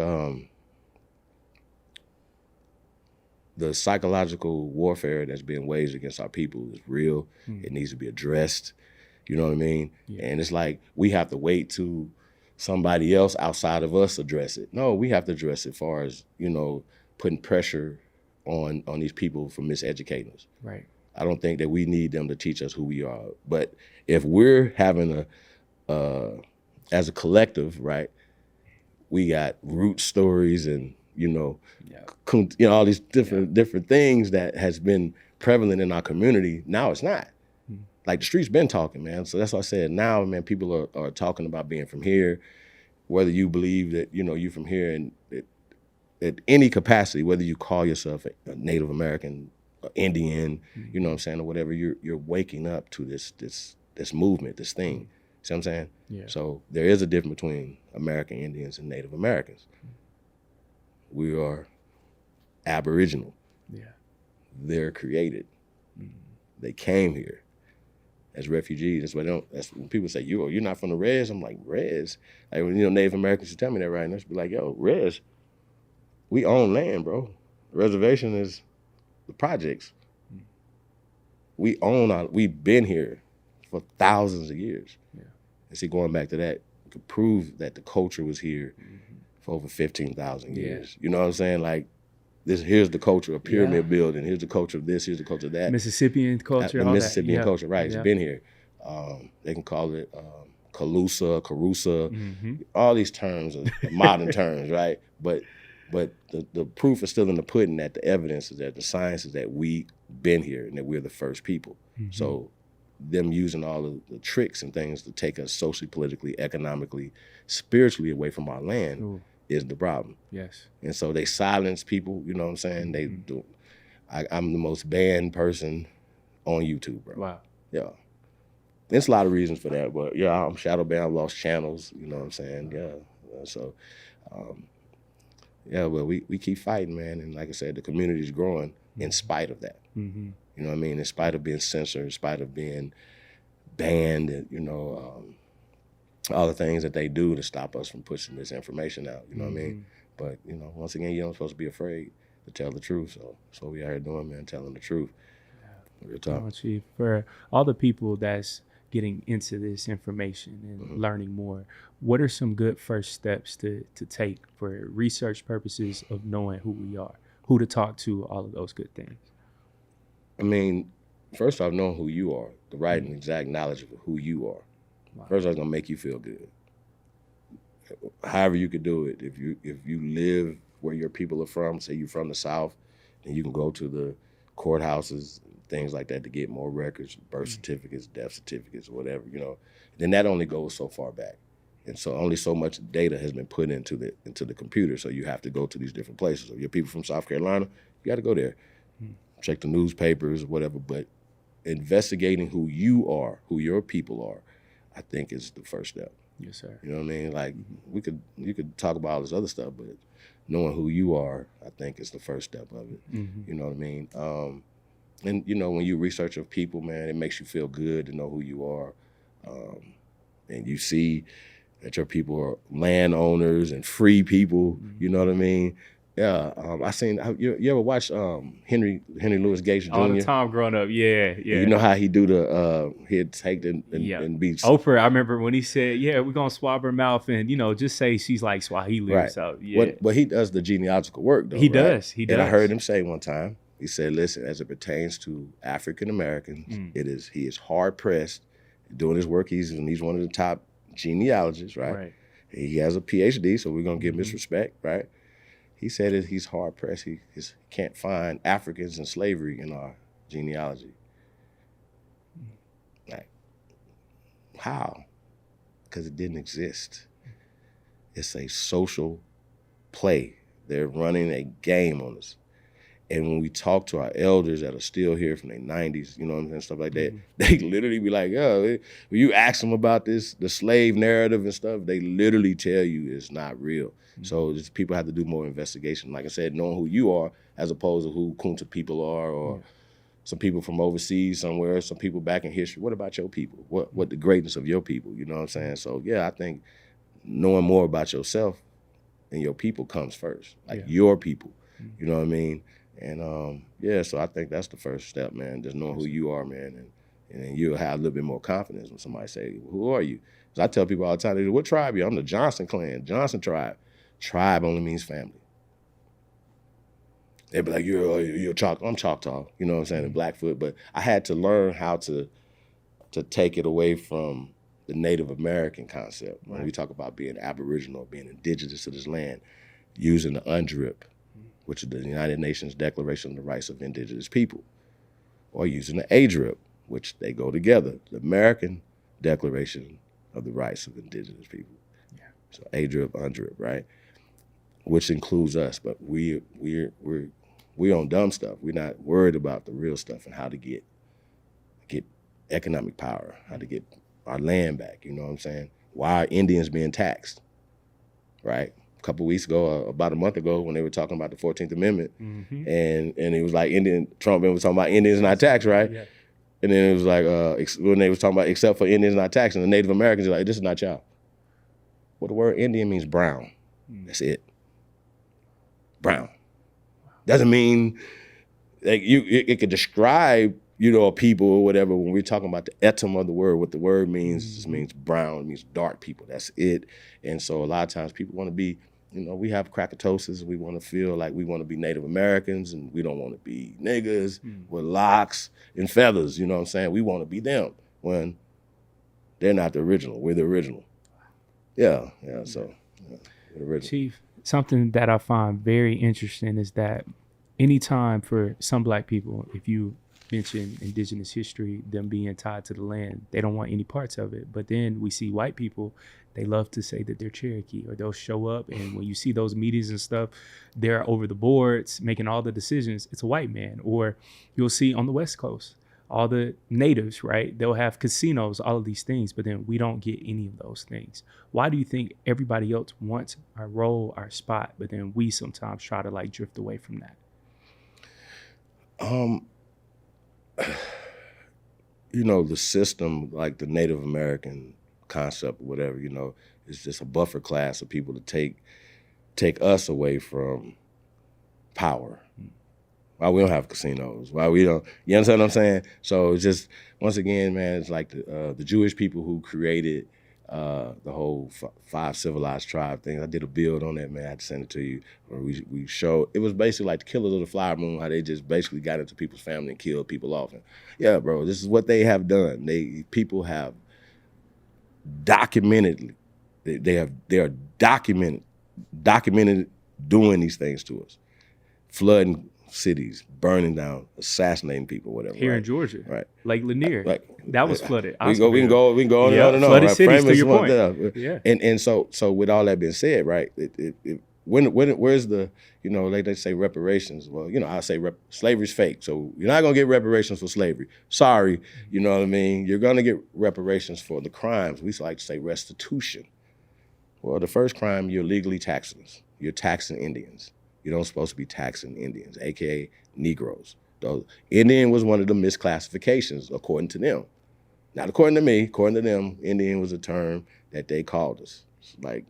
the psychological warfare that's being waged against our people is real. It needs to be addressed. You know what I mean? Yeah. And it's like we have to wait till somebody else outside of us address it. No, we have to address it as far as, putting pressure on these people for miseducating us. Right. I don't think that we need them to teach us who we are. But if we're having as a collective, right, we got root stories and, all these different things that has been prevalent in our community. Now it's not. Like the streets been talking, man. So that's what I said. Now, man, people are talking about being from here, whether you believe that, you from here and at any capacity, whether you call yourself a Native American, Indian, you know what I'm saying, or whatever, you're waking up to this movement, this thing. See what I'm saying? Yeah. So there is a difference between American Indians and Native Americans. We are Aboriginal. Yeah. They're created. They came here as refugees. That's when people say, you're not from the res. I'm like, res? Like when Native Americans should tell me that right now. They should be like, yo, res, we own land, bro. The reservation is the projects. We've been here for thousands of years. Yeah. And see, going back to that, we could prove that the culture was here for over 15,000 years. You know what I'm saying? Like, here's the culture of pyramid building. Here's the culture of this. Here's the culture of that. Mississippian culture, The all Mississippian that. culture, right? It's been here. They can call it Carusa, all these terms are modern terms, right? But the proof is still in the pudding, that the evidence is that the science is that we been here and that we're the first people. So them using all of the tricks and things to take us socially, politically, economically, spiritually away from our land is the problem. Yes. And so they silence people, you know what I'm saying? They do. I'm the most banned person on YouTube, bro. Wow. Yeah. There's a lot of reasons for that, but yeah, I'm shadow banned, I've lost channels, you know what I'm saying? Yeah. So, yeah, well, we keep fighting, man. And like I said, the community's growing in spite of that. You know what I mean? In spite of being censored, in spite of being banned, and, you know, all the things that they do to stop us from pushing this information out, you know what I mean? But, you know, once again, you're not supposed to be afraid to tell the truth. So that's what we are here doing, man, telling the truth. Real talk. Oh, Chief, for all the people that's getting into this information and learning more, what are some good first steps to take for research purposes of knowing who we are, who to talk to, all of those good things? I mean, first off, knowing who you are, the right and exact knowledge of who you are. Wow. First off, it's gonna make you feel good. However you could do it. If you live where your people are from, say you're from the South, then you can go to the courthouses, things like that, to get more records, birth certificates, death certificates, whatever, you know. Then that only goes so far back. And so only so much data has been put into the computer. So you have to go to these different places. So your people from South Carolina, you got to go there. Check the newspapers, whatever. But investigating who you are, who your people are, I think is the first step. Yes, sir. You know what I mean? Like, you could talk about all this other stuff, but knowing who you are, I think, is the first step of it. You know what I mean? And, you know, when you research of people, man, it makes you feel good to know who you are. And you see that your people are landowners and free people, you know what I mean? Yeah, I seen, you ever watch Henry Louis Gates Jr.? All the time growing up, yeah. You know how he do he'd take and be... Oprah, I remember when he said, yeah, we're going to swab her mouth and, you know, just say she's like Swahili or something. Yeah. But he does the genealogical work, though, He does. And I heard him say one time, he said, listen, as it pertains to African Americans, he is hard pressed doing his work. He's one of the top genealogists, right? He has a PhD, so we're gonna give him his respect, right? He said that he's hard pressed. He can't find Africans in slavery in our genealogy. Like, how? Because it didn't exist. It's a social play. They're running a game on us. And when we talk to our elders that are still here from the 90s, you know what I'm saying, stuff like that, they literally be like, yo, when you ask them about this, the slave narrative and stuff, they literally tell you it's not real. So just people have to do more investigation. Like I said, knowing who you are as opposed to who Kunta people are, or some people from overseas somewhere, some people back in history. What about your people? What the greatness of your people, you know what I'm saying? So yeah, I think knowing more about yourself and your people comes first, like your people, you know what I mean? And yeah, so I think that's the first step, man. Just knowing who you are, man, and then you'll have a little bit more confidence when somebody say, "Who are you?" Because I tell people all the time, they say, "What tribe are you?" I'm the Johnson clan, Johnson tribe. Tribe only means family. They be like, "You're Choctaw." I'm Choctaw, you know what I'm saying, and Blackfoot. But I had to learn how to take it away from the Native American concept when we talk about being Aboriginal, being indigenous to this land, using the UNDRIP, which is the United Nations Declaration of the Rights of Indigenous People, or using the ADRIP, which they go together, the American Declaration of the Rights of Indigenous People. So ADRIP, UNDRIP, right? Which includes us, but we're on dumb stuff. We're not worried about the real stuff and how to get economic power, how to get our land back. You know what I'm saying? Why are Indians being taxed, right? A couple of weeks ago, about a month ago, when they were talking about the 14th Amendment, and it was like Trump was talking about Indians not taxed, right? Yeah. And then it was like when they was talking about except for Indians not taxed, and the Native Americans are like, this is not y'all. Well, the word Indian means brown. That's it. Brown. Doesn't mean like it could describe people or whatever. When we're talking about the etum of the word, what the word means, just means brown, it means dark people. That's it. And so a lot of times people want to be, we have crackatosis. We want to feel like we want to be Native Americans, and we don't want to be niggas with locks and feathers. You know what I'm saying? We want to be them when they're not the original. We're the original. Yeah. So we're the original. Chief, something that I find very interesting is that anytime for some Black people, if you mention Indigenous history, them being tied to the land, they don't want any parts of it. But then we see white people, they love to say that they're Cherokee, or they'll show up, and when you see those meetings and stuff, they're over the boards making all the decisions. It's a white man. Or you'll see on the West Coast, all the natives, right? They'll have casinos, all of these things, but then we don't get any of those things. Why do you think everybody else wants our role, our spot, but then we sometimes try to like drift away from that? The system, like the Native American concept or whatever, is just a buffer class of people to take us away from power. Why we don't have casinos, why we don't, you understand what I'm saying? So it's just, once again, man, it's like the Jewish people who created the whole 5 civilized tribe thing. I did a build on that, man. I had to send it to you. Where we showed, it was basically like the Killers of the Flower Moon, how they just basically got into people's family and killed people off. And yeah, bro, this is what they have done. People have documented, they are documented doing these things to us, flooding cities, burning down, assassinating people, whatever. Here right? in Georgia, right? Like Lanier, that was flooded. We can go on and on and on. Flooded Right? cities, to Famous your one, point. yeah. And so with all that being said, right? Where's the, like they say reparations? Well, I say slavery's fake, so you're not gonna get reparations for slavery. Sorry, you know what I mean? You're gonna get reparations for the crimes. We like to say restitution. Well, the first crime, you're legally taxing us. You're taxing Indians. You don't supposed to be taxing Indians, AKA Negroes. Indian was one of the misclassifications according to them. Not according to me, according to them, Indian was a term that they called us. It's like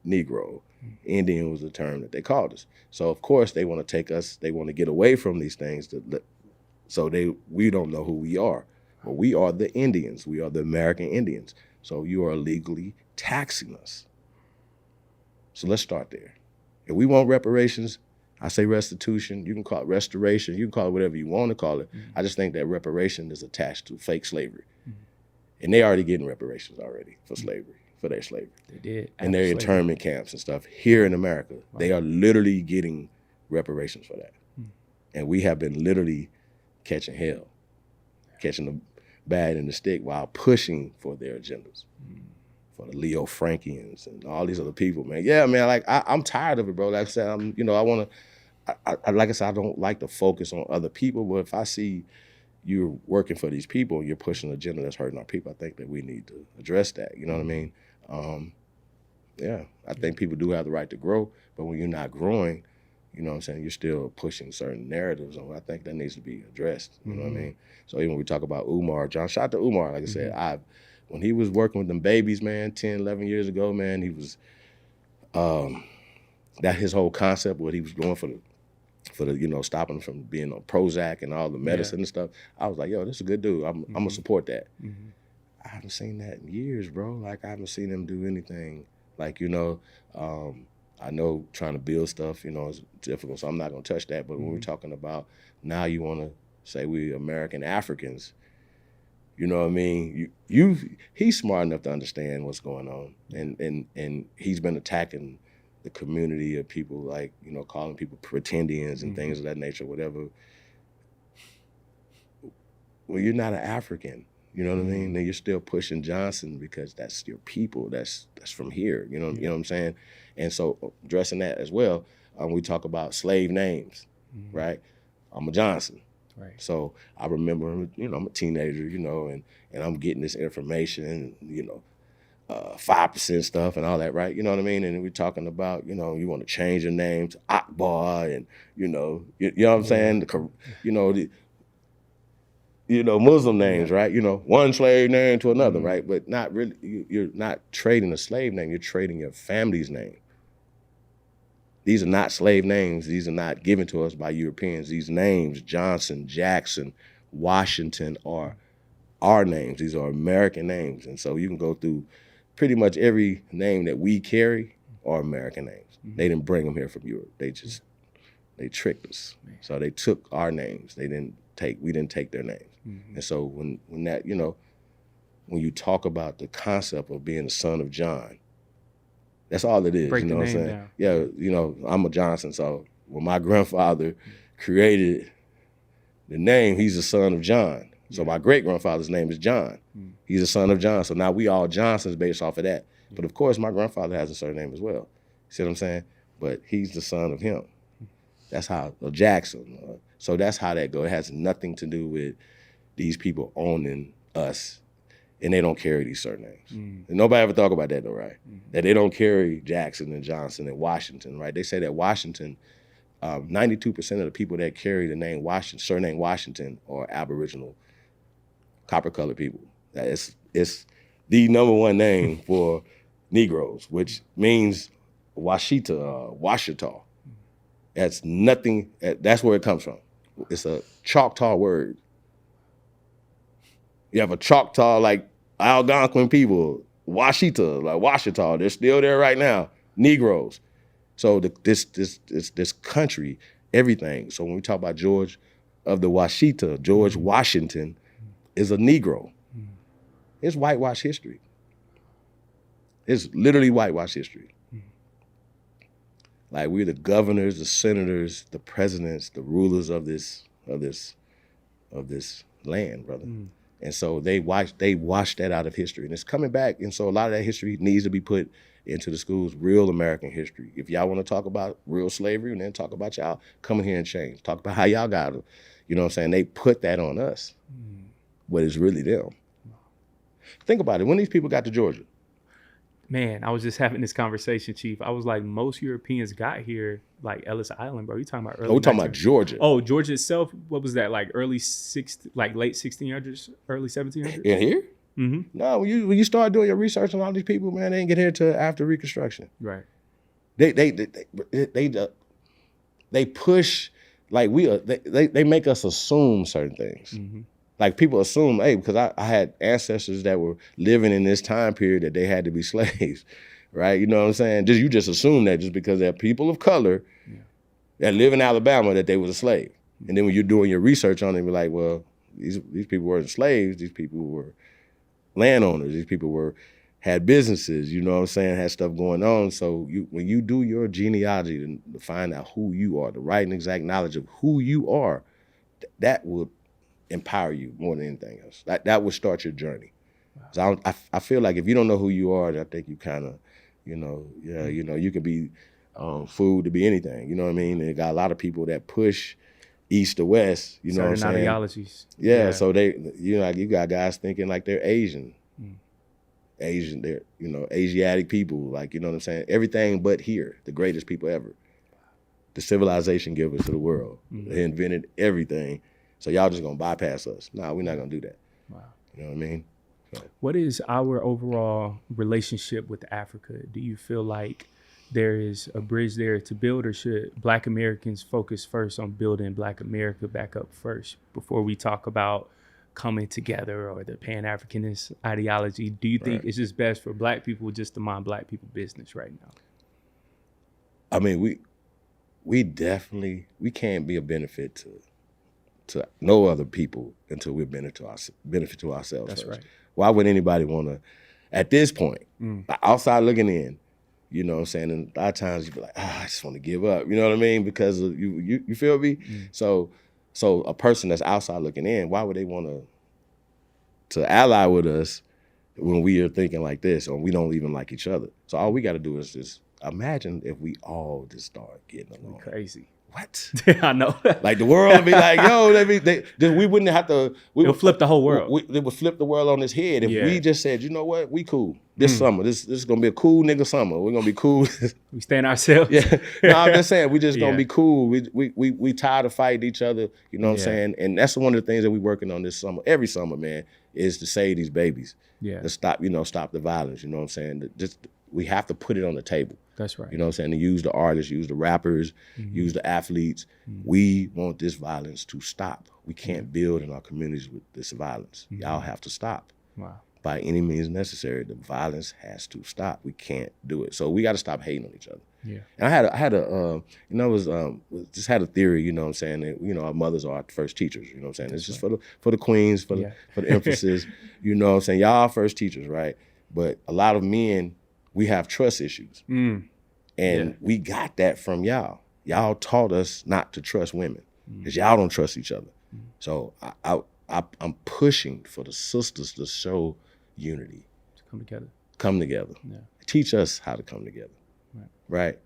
Negro. Indian was a term that they called us. So of course they want to take us, they want to get away from these things we don't know who we are. But we are the Indians. We are the American Indians. So you are legally taxing us. So let's start there. If we want reparations, I say restitution. You can call it restoration. You can call it whatever you want to call it. I just think that reparation is attached to fake slavery. And they already getting reparations already for slavery, for their slavery. They did. And their internment camps and stuff here in America. Wow. They are literally getting reparations for that. And we have been literally catching hell, catching the bad and the stick while pushing for their agendas. For the Leo Frankians and all these other people, man. Yeah, man, like I'm tired of it, bro. Like I said, like I said, I don't like to focus on other people, but if I see you're working for these people and you're pushing an agenda that's hurting our people, I think that we need to address that. You know what I mean? I think people do have the right to grow, but when you're not growing, you know what I'm saying, you're still pushing certain narratives, and I think that needs to be addressed. You know what I mean? So even when we talk about Umar, John, shout out to Umar, like I said, when he was working with them babies, man, 10, 11 years ago, man, he was, that his whole concept, what he was going for the stopping them from being on Prozac and all the medicine and stuff, I was like, yo, this is a good dude. I'm gonna support that. I haven't seen that in years, bro. Like, I haven't seen him do anything. Like, I know trying to build stuff, is difficult, so I'm not gonna touch that. But when we're talking about now you wanna say we American Africans, you know what I mean? He's smart enough to understand what's going on, and he's been attacking the community of people, like calling people pretendians and things of that nature, whatever. Well, you're not an African, you know what I mean? Then you're still pushing Johnson because that's your people, that's from here, you know what I'm saying? And so addressing that as well, we talk about slave names, right? I'm a Johnson. Right. So I remember, I'm a teenager, and I'm getting this information, 5% stuff and all that, right? You know what I mean? And we're talking about, you want to change your name to Akbar, and you know what I'm saying? Muslim names, right? One slave name to another, right? But not really. You're not trading a slave name. You're trading your family's name. These are not slave names. These are not given to us by Europeans. These names, Johnson, Jackson, Washington are our names. These are American names. And so you can go through pretty much every name that we carry are American names. Mm-hmm. They didn't bring them here from Europe. They tricked us. Man. So they took our names. We didn't take their names. Mm-hmm. And so when that, when you talk about the concept of being the son of John, that's all it is. Break you know the what I'm name saying? down. Yeah, I'm a Johnson. So when my grandfather created the name, he's the son of John. So my great-grandfather's name is John. Mm. He's a son of John. So now we all Johnsons based off of that. Yeah. But of course, my grandfather has a surname as well. See what I'm saying? But he's the son of him. That's how, Jackson. So that's how that goes. It has nothing to do with these people owning us, and they don't carry these surnames. Mm. And nobody ever thought about that though, right? Mm-hmm. That they don't carry Jackson and Johnson and Washington, right? They say that Washington, 92% of the people that carry the name Washington, surname Washington, are Aboriginal, copper-colored people. It's the number one name for Negroes, which means Washita, Washita. That's nothing. That's where it comes from. It's a Choctaw word. You have a Choctaw like Algonquin people, Washita, like Washita. They're still there right now. Negroes. So this country, everything. So when we talk about George of the Washita, George Washington is a Negro. It's whitewash history. It's literally whitewash history. Like we're the governors, the senators, the presidents, the rulers of this land, brother. Mm. And so they washed that out of history, and it's coming back. And so a lot of that history needs to be put into the schools, real American history. If y'all want to talk about real slavery and then talk about y'all coming here and change, talk about how y'all got it. You know what I'm saying? They put that on us, but it's really them. Think about it. When these people got to Georgia, man, I was just having this conversation, Chief. I was like, most Europeans got here like Ellis Island, bro. You talking about early? We're talking about Georgia. Oh, Georgia itself. What was that, like late 1600s, early 1700s? In here? Mm-hmm. No, when you start doing your research on all these people, man, they didn't get here till after Reconstruction. Right. They push like they make us assume certain things. Mm-hmm. Like people assume, hey, because I had ancestors that were living in this time period that they had to be slaves, right? You know what I'm saying? You just assume that just because they're people of color that live in Alabama that they was a slave. And then when you're doing your research on it, you're like, well, these people weren't slaves. These people were landowners. These people had businesses, you know what I'm saying, had stuff going on. So when you do your genealogy to find out who you are, the right and exact knowledge of who you are, that will empower you more than anything else. That would start your journey. Wow. So I feel like if you don't know who you are, I think you kind of, you could be food to be anything. You know what I mean? And got a lot of people that push east to west. You know what I'm saying? Ideologies. Yeah. So you got guys thinking like they're Asian. Asian, they're Asiatic people. Like, you know what I'm saying? Everything but here, the greatest people ever. The civilization givers to the world. Mm-hmm. They invented everything. So y'all just gonna bypass us. No, we're not gonna do that. Wow. You know what I mean? So. What is our overall relationship with Africa? Do you feel like there is a bridge there to build, or should Black Americans focus first on building Black America back up first before we talk about coming together or the Pan-Africanist ideology? Do you think it's just best for Black people just to mind Black people business right now? I mean, we definitely can't be a benefit to no other people until we're benefit to ourselves. That's first. Right. Why would anybody want to, at this point, outside looking in, you know what I'm saying? And a lot of times you be like, I just want to give up. You know what I mean? Because of, you feel me? So a person that's outside looking in, why would they want to ally with us when we are thinking like this, or we don't even like each other? So all we got to do is just imagine if we all just start getting along. Crazy. What? I know. Like the world would be like, yo, we wouldn't have to. It would flip the whole world. They would flip the world on its head if we just said, you know what, we cool. This summer, this is gonna be a cool nigga summer. We're gonna be cool. We stand ourselves. Yeah. No, I'm just saying, we just gonna be cool. We tired of fighting each other. You know what I'm saying? And that's one of the things that we're working on this summer, every summer, man, is to save these babies. Yeah. To stop the violence. You know what I'm saying? we have to put it on the table. That's right. You know what I'm saying? To use the artists, use the rappers, use the athletes. We want this violence to stop. We can't build in our communities with this violence. Y'all have to stop. Wow. By any means necessary. The violence has to stop. We can't do it. So we got to stop hating on each other. Yeah. And I had a just had a theory, you know what I'm saying, that, you know, our mothers are our first teachers, you know what I'm saying? It's just for the queens, for the emphasis, you know what I'm saying? Y'all are first teachers, right? But a lot of men, we have trust issues. And we got that from y'all. Y'all taught us not to trust women because y'all don't trust each other. So I'm pushing for the sisters to show unity. To come together. Come together. Yeah. Teach us how to come together. Right?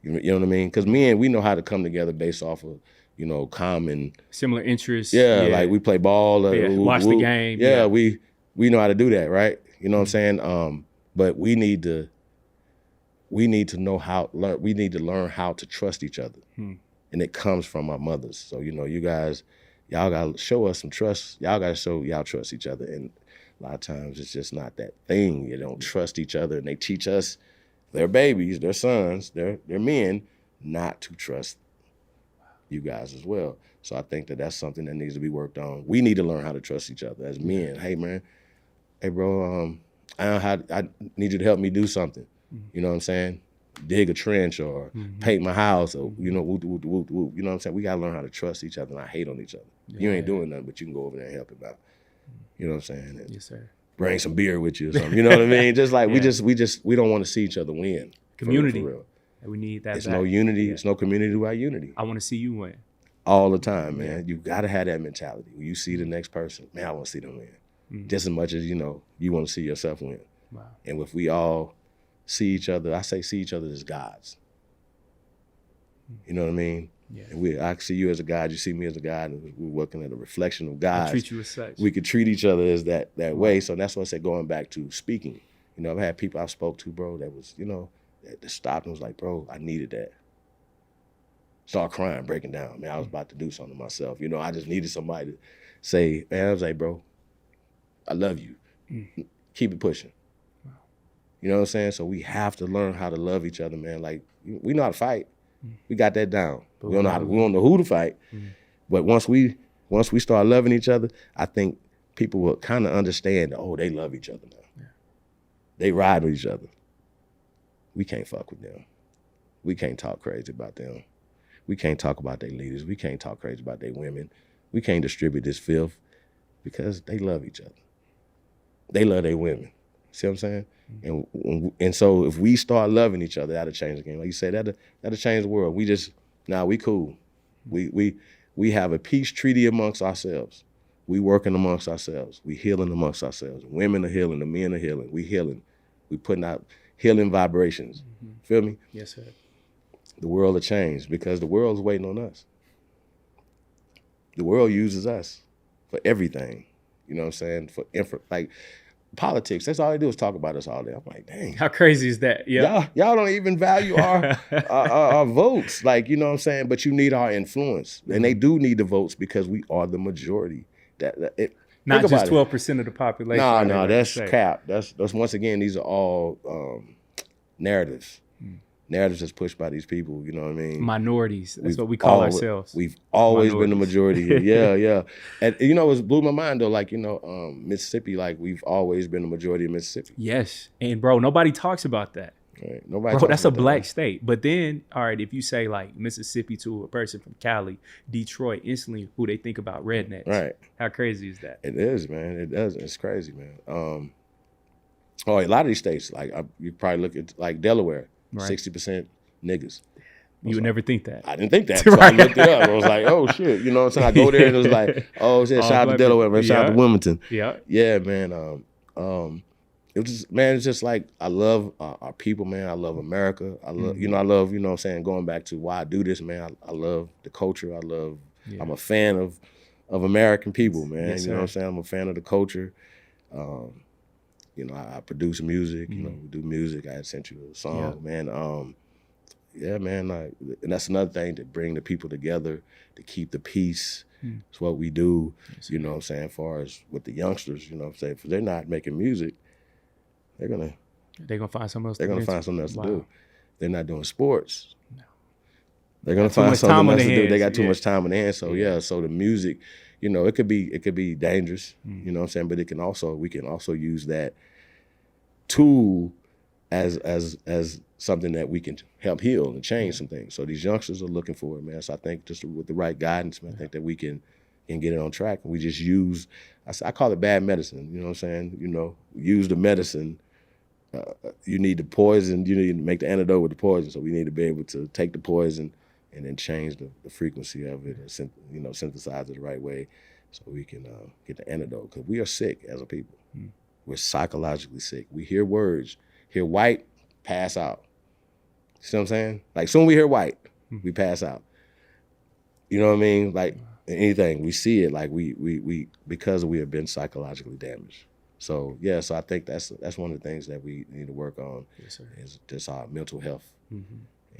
You know what I mean? Because men, we know how to come together based off of, you know, common. Similar interests. Yeah, like we play ball. Watch the game. Yeah, we know how to do that, right? You know what I'm saying? But we need to know how, we need to learn how to trust each other. And it comes from our mothers. So, you know, you guys, y'all got to show us some trust. Y'all got to show y'all trust each other. And a lot of times it's just not that thing. You don't trust each other. And they teach us, their babies, their sons, their men, not to trust you guys as well. So I think that that's something that needs to be worked on. We need to learn how to trust each other as men. Hey, man, hey, bro, I need you to help me do something. You know what I'm saying? Dig a trench or paint my house or, you know, whoop. You know what I'm saying? We got to learn how to trust each other and not hate on each other. You ain't doing nothing, but you can go over there and help him out. You know what I'm saying? And yes, sir. Bring some beer with you or something. You know what I mean? Just like we don't want to see each other win. Community. For real. We need that. It's no unity. It's no community without unity. I want to see you win. All the time, man. You got to have that mentality. When you see the next person, man, I want to see them win. Just as much as, you know, you want to see yourself win. Wow. And if we all see each other, I say see each other as gods. You know what I mean? Yeah. And I see you as a God, you see me as a God, and we're working at a reflection of God. I treat you as such. We could treat each other as that way. So that's what I said, going back to speaking. You know, I've had people I spoke to, bro, that was, you know, that stopped and was like, bro, I needed that. Start crying, breaking down. Man, I was about to do something to myself. You know, I just needed somebody to say, man, I was like, bro, I love you. Keep it pushing. Wow. You know what I'm saying? So we have to learn how to love each other, man. Like, we know how to we got that down. We don't know who to fight. But once we start loving each other, I think people will kind of understand, oh, they love each other now. Yeah. They ride with each other. We can't fuck with them. We can't talk crazy about them. We can't talk about their leaders. We can't talk crazy about their women. We can't distribute this filth because they love each other. They love their women. See what I'm saying? And so if we start loving each other, that'll change the game. Like you said, that'll change the world. We cool. We have a peace treaty amongst ourselves. We working amongst ourselves. We healing amongst ourselves. Women are healing. The men are healing. We healing. We putting out healing vibrations. Feel me? Yes, sir. The world will change because the world's waiting on us. The world uses us for everything. You know what I'm saying? Like politics, that's all they do is talk about us all day. I'm like, dang. How crazy is that? Yeah. Y'all don't even value our votes. Like, you know what I'm saying? But you need our influence. And they do need the votes because we are the majority. Not just 12% of the population. No, that's cap. That's once again, these are all narratives. Narratives that's pushed by these people, you know what I mean? Minorities, that's what we call ourselves. We've always been the majority here. Yeah. And you know, it blew my mind though, like, you know, Mississippi, like we've always been the majority of Mississippi. Yes, and bro, nobody talks about that. Right. Nobody. Bro, that's a black state. But then, all right, if you say like Mississippi to a person from Cali, Detroit, instantly who they think about rednecks. Right. How crazy is that? It is, man. It does. It's crazy, man. A lot of these states, like you probably look at like Delaware. Right. 60% niggas. You would never think that. I didn't think that. So I looked it up. I was like, oh shit. You know what I'm saying? I go there and it was like, oh shit, shout out to Delaware, man. Shout out to Wilmington. Yeah. Yeah, man. It's just like I love our people, man. I love America. I love, you know what I'm saying, going back to why I do this, man. I love the culture. I'm a fan of American people, man. Yes, you know what I'm saying? I'm a fan of the culture. You know, I produce music, you know, we do music. I had sent you a song, man. Man, and that's another thing, to bring the people together, to keep the peace. It's what we do, you know what I'm saying, as far as with the youngsters, you know what I'm saying. If they're not making music, they're gonna They're gonna find something else. They're to gonna mention. find something else Wow. to do. They're not doing sports. No. They're gonna Got too find much time something on else to their do. They hands. got too Yeah. much time on their hands. So Yeah. so the music, it could be dangerous. Mm. You know what I'm saying? But we can also use that tool as something that we can help heal and change some things. So these youngsters are looking for it, man. So I think just with the right guidance, man, I think that we can get it on track. And we just use, I call it bad medicine. You know what I'm saying? Use the medicine. You need the poison. You need to make the antidote with the poison. So we need to be able to take the poison and then change the frequency of it and synthesize it the right way so we can get the antidote. Because we are sick as a people. Mm. We're psychologically sick. We hear words, hear white, pass out. You see what I'm saying? Like soon we hear white, we pass out. You know what I mean? Like anything, we see it like we because we have been psychologically damaged. So so I think that's one of the things that we need to work on. Yes, sir. Is just our mental health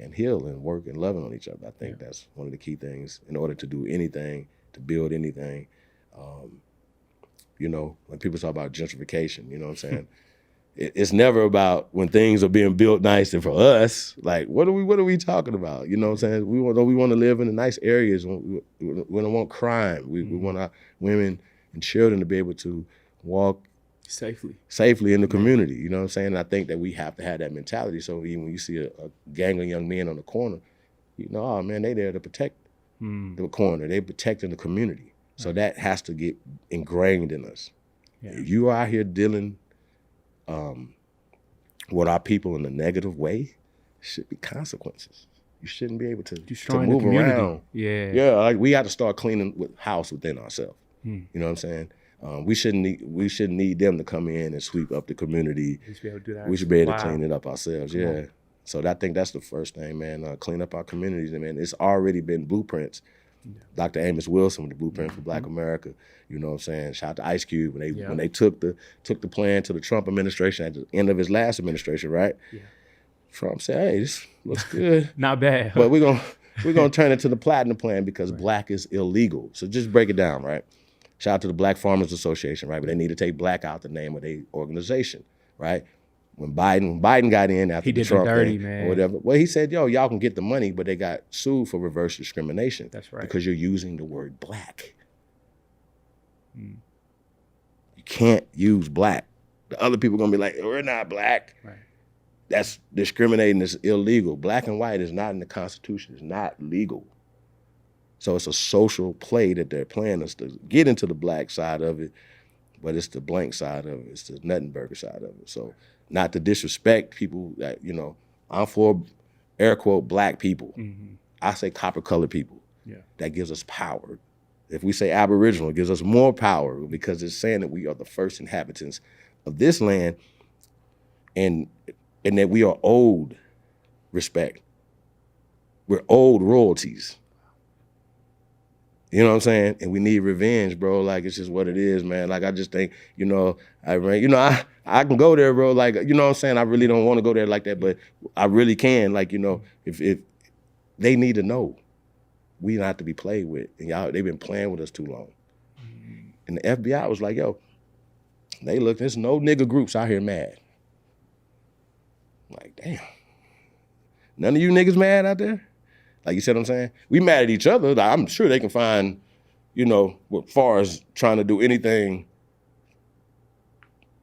and heal and work and loving on each other. I think that's one of the key things in order to do anything, to build anything. When people talk about gentrification, you know what I'm saying? It's never about when things are being built nice and for us. Like, what are we talking about? You know what I'm saying? We want to live in the nice areas. We don't want crime. We want our women and children to be able to walk safely in the community. You know what I'm saying? And I think that we have to have that mentality. So even when you see a gang of young men on the corner, oh man, they there to protect the corner. They protecting the community. So that has to get ingrained in us. Yeah. If you are out here dealing with our people in a negative way, should be consequences. You shouldn't be able to move around. Yeah. Like we got to start cleaning house within ourselves. You know what I'm saying? We shouldn't need them to come in and sweep up the community. We should be able to clean it up ourselves. Yeah. So I think that's the first thing, man. Clean up our communities, and man, it's already been blueprints. Yeah. Dr. Amos Wilson with the Blueprint for Black America. You know what I'm saying? Shout out to Ice Cube when they took the plan to the Trump administration at the end of his last administration, right? Yeah. Trump said, "Hey, this looks good, not bad, but we're gonna turn it to the Platinum Plan because Black is illegal." So just break it down, right? Shout out to the Black Farmers Association, right? But they need to take Black out the name of their organization, right? When Biden got in after the Trump thing or whatever, well, he said, y'all can get the money, but they got sued for reverse discrimination. That's right. Because you're using the word Black. You can't use Black. The other people are going to be like, we're not Black. Right. That's discriminating. It's illegal. Black and white is not in the Constitution. It's not legal. So it's a social play that they're playing us to get into the Black side of it, but it's the blank side of it. It's the Nuttenberger side of it. So not to disrespect people that, I'm for air quote Black people. I say copper colored people. Yeah. That gives us power. If we say Aboriginal, it gives us more power because it's saying that we are the first inhabitants of this land and that we are owed respect. We're owed royalties. You know what I'm saying? And we need revenge, bro. Like, it's just what it is, man. Like, I just think, I can go there, bro. Like, you know what I'm saying? I really don't want to go there like that, but I really can. Like, if they need to know, we not to be played with. And y'all, they've been playing with us too long. And the FBI was like, yo, they look, there's no nigga groups out here mad. Like, damn. None of you niggas mad out there? Like, you see what I'm saying? We mad at each other. Like, I'm sure they can find, as far as trying to do anything.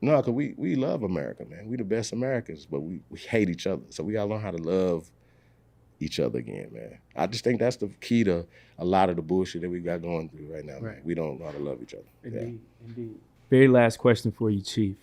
No, because we love America, man. We the best Americans, but we hate each other. So we got to learn how to love each other again, man. I just think that's the key to a lot of the bullshit that we got going through right now. Right. Man. We don't know how to love each other. Indeed. Very last question for you, Chief.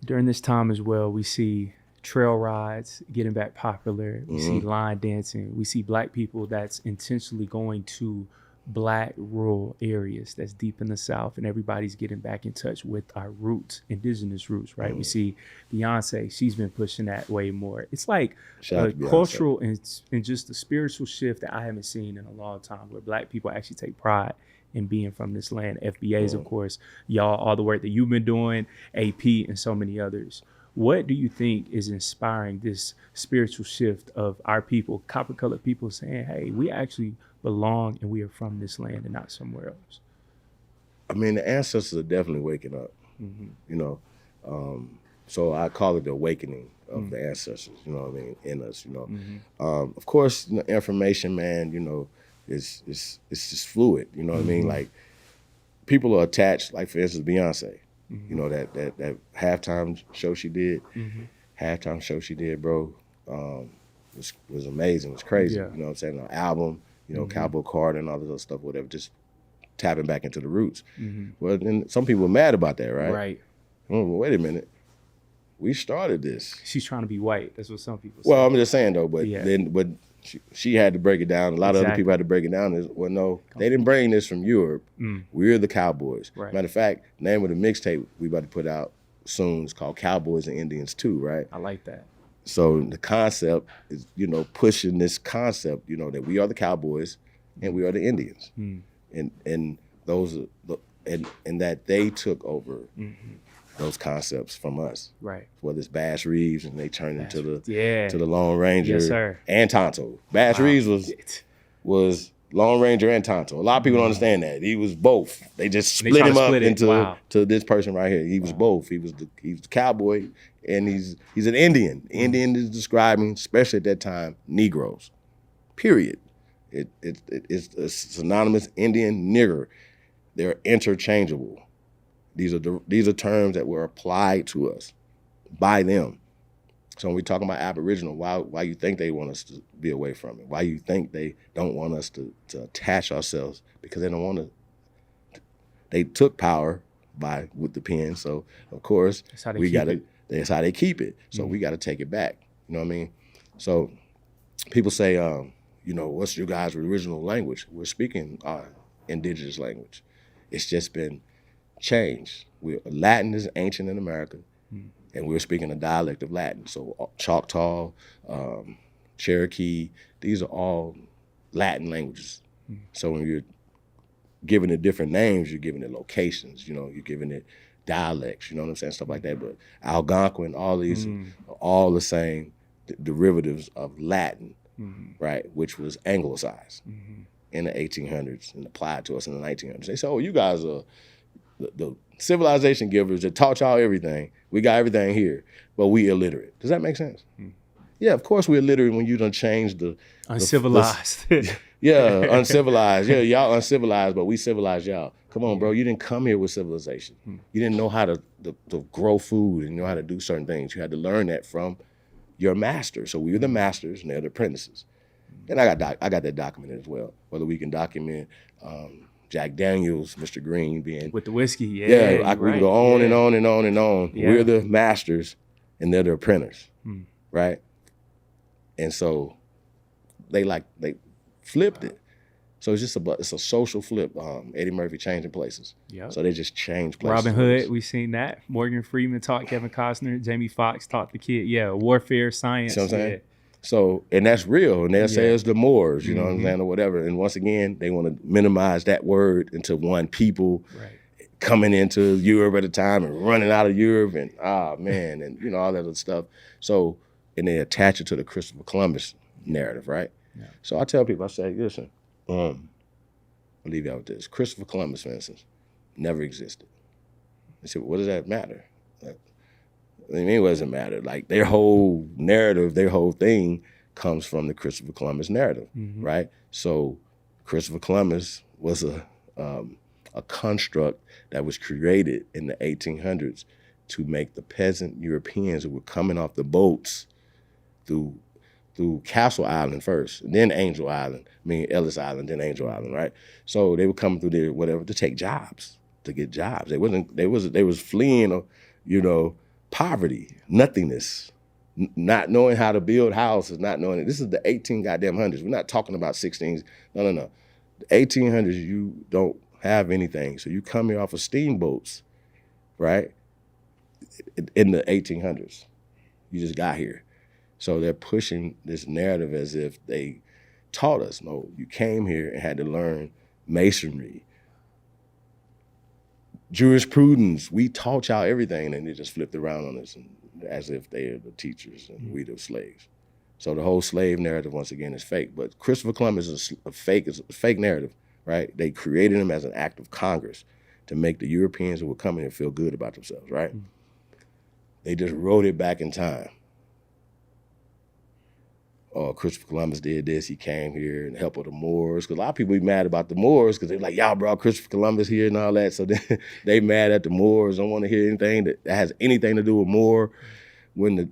During this time as well, we see trail rides getting back popular. We see line dancing. We see Black people that's intentionally going to Black rural areas that's deep in the South, and everybody's getting back in touch with our roots, indigenous roots, right? We see Beyonce, she's been pushing that way more. It's like a cultural and just a spiritual shift that I haven't seen in a long time, where Black people actually take pride in being from this land. FBAs, of course, y'all, all the work that you've been doing, AP, and so many others. What do you think is inspiring this spiritual shift of our people, copper-colored people, saying, hey, we actually belong and we are from this land and not somewhere else? I mean, the ancestors are definitely waking up. So I call it the awakening of the ancestors, you know what I mean, in us, you know. Of course, you know, information, man, you know, it's just fluid, you know what I mean? Like, people are attached, like, for instance, Beyonce, you know, that halftime show she did, bro, was amazing. It was crazy, you know what I'm saying? An album, you know, Cowboy Carter and all this other stuff, whatever, just tapping back into the roots. Well, then some people are mad about that, right? Right. Well, wait a minute. We started this. She's trying to be white. That's what some people say. Well, I'm just saying, though, but then she had to break it down. A lot of other people had to break it down. Well, no, they didn't bring this from Europe. We're the Cowboys. Right. Matter of fact, name of the mixtape we about to put out soon is called Cowboys and Indians 2, right? I like that. So the concept is, you know, pushing this concept, you know, that we are the Cowboys and we are the Indians. And those are and that they took over those concepts from us. Right. Whether it's Bass Reeves and they turned into the Lone Ranger. Yes, sir. And Tonto. Bass Reeves was Lone Ranger and Tonto. A lot of people don't understand that. He was both. They just split him up into to this person right here. He was both. He was the cowboy and he's an Indian. Indian is describing, especially at that time, Negroes. Period. It's synonymous Indian, nigger. They're interchangeable. These are terms that were applied to us by them. So when we talk about Aboriginal, why you think they want us to be away from it? Why you think they don't want us to attach ourselves? Because they don't want to. They took power with the pen, so of course that's how they keep it. So we got to take it back. You know what I mean? So people say, you know, what's your guys' original language? We're speaking our indigenous language. It's just been changed. Latin is ancient in America, and we're speaking a dialect of Latin. So Choctaw, Cherokee, these are all Latin languages. So when you're giving it different names, you're giving it locations, you know, you're giving it dialects, you know what I'm saying, stuff like that. But Algonquin, all these are all the same derivatives of Latin, right, which was anglicized in the 1800s and applied to us in the 1900s. They say, oh, you guys are the civilization givers that taught y'all everything. We got everything here, but we illiterate. Does that make sense? Yeah, of course we're illiterate when you done changed the uncivilized. Uncivilized. Yeah, y'all uncivilized, but we civilized y'all. Come on, bro. You didn't come here with civilization. You didn't know how to grow food and know how to do certain things. You had to learn that from your master. So we were the masters and they're the apprentices. And I got that documented as well. Whether we can document Jack Daniels, Mr. Green being with the whiskey, we can go on and on and on and on. Yeah. We're the masters and they're the apprentices, right? And so they flipped it. So it's a social flip. Eddie Murphy changing places. Yeah. So they just changed places. Robin Hood, we've seen that. Morgan Freeman taught Kevin Costner. Jamie Foxx taught the kid. Yeah, warfare, science. See what I'm saying? So, and that's real. And they'll say it's the Moors, you know what I'm saying, or whatever. And once again, they want to minimize that word into one people coming into Europe at a time and running out of Europe and, and, you know, all that other stuff. So, and they attach it to the Christopher Columbus narrative, right? Yeah. So I tell people, I say, listen, I'll leave you out with this. Christopher Columbus, for instance, never existed. They said, well, what does that matter? I mean, it doesn't matter. Like, their whole narrative, their whole thing comes from the Christopher Columbus narrative, right? So Christopher Columbus was a construct that was created in the 1800s to make the peasant Europeans who were coming off the boats through Castle Island first, then Angel Island, Ellis Island, then Angel Island, right? So they were coming through there, whatever, to take jobs, to get jobs. They was fleeing, you know, poverty, nothingness, not knowing how to build houses, not knowing it. This is the 1800s. We're not talking about 16s. No. The 1800s, you don't have anything. So you come here off of steamboats, right? In the 1800s. You just got here. So they're pushing this narrative as if they taught us. No, you came here and had to learn masonry, jurisprudence. We taught y'all everything, and they just flipped around on us as if they are the teachers and we the slaves. So the whole slave narrative, once again, is fake. But Christopher Columbus is a fake narrative, right? They created him as an act of Congress to make the Europeans who were coming here feel good about themselves, right? They just wrote it back in time. Oh, Christopher Columbus did this. He came here and helped with the Moors. Because a lot of people be mad about the Moors because they're like, y'all brought Christopher Columbus here and all that. So then they mad at the Moors. Don't want to hear anything that has anything to do with Moor. When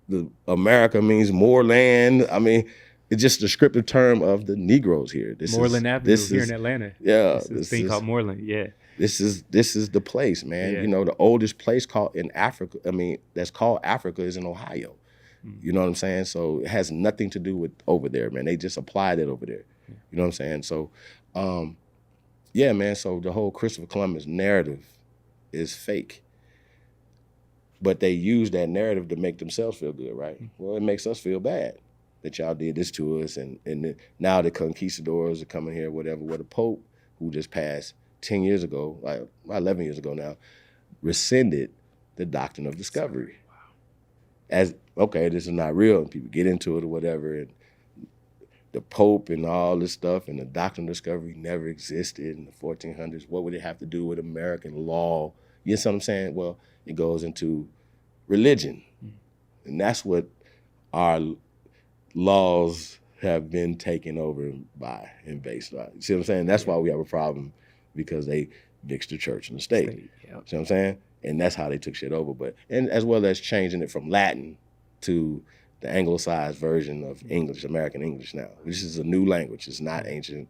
the America means more land. I mean, it's just a descriptive term of the Negroes here. Moreland Avenue here in Atlanta. Yeah. This thing called Moreland, yeah. This is the place, man. You know, the oldest place called in Africa, that's called Africa is in Ohio. You know what I'm saying? So it has nothing to do with over there, man. They just applied it over there. You know what I'm saying? So, yeah, man. So the whole Christopher Columbus narrative is fake. But they use that narrative to make themselves feel good, right? Well, it makes us feel bad that y'all did this to us. And now the conquistadors are coming here, whatever. Well, the Pope, who just passed 10 years ago, like 11 years ago now, rescinded the doctrine of discovery. As, okay, this is not real, and people get into it or whatever, and the Pope and all this stuff, and the doctrine of discovery never existed in the 1400s. What would it have to do with American law? You know what I'm saying? Well, it goes into religion, and that's what our laws have been taken over by and based on. You see what I'm saying? That's why we have a problem, because they mixed the church and the state. See what I'm saying? And that's how they took shit over. But and as well as changing it from Latin to the anglicized version of English, American English now. This is a new language. It's not ancient.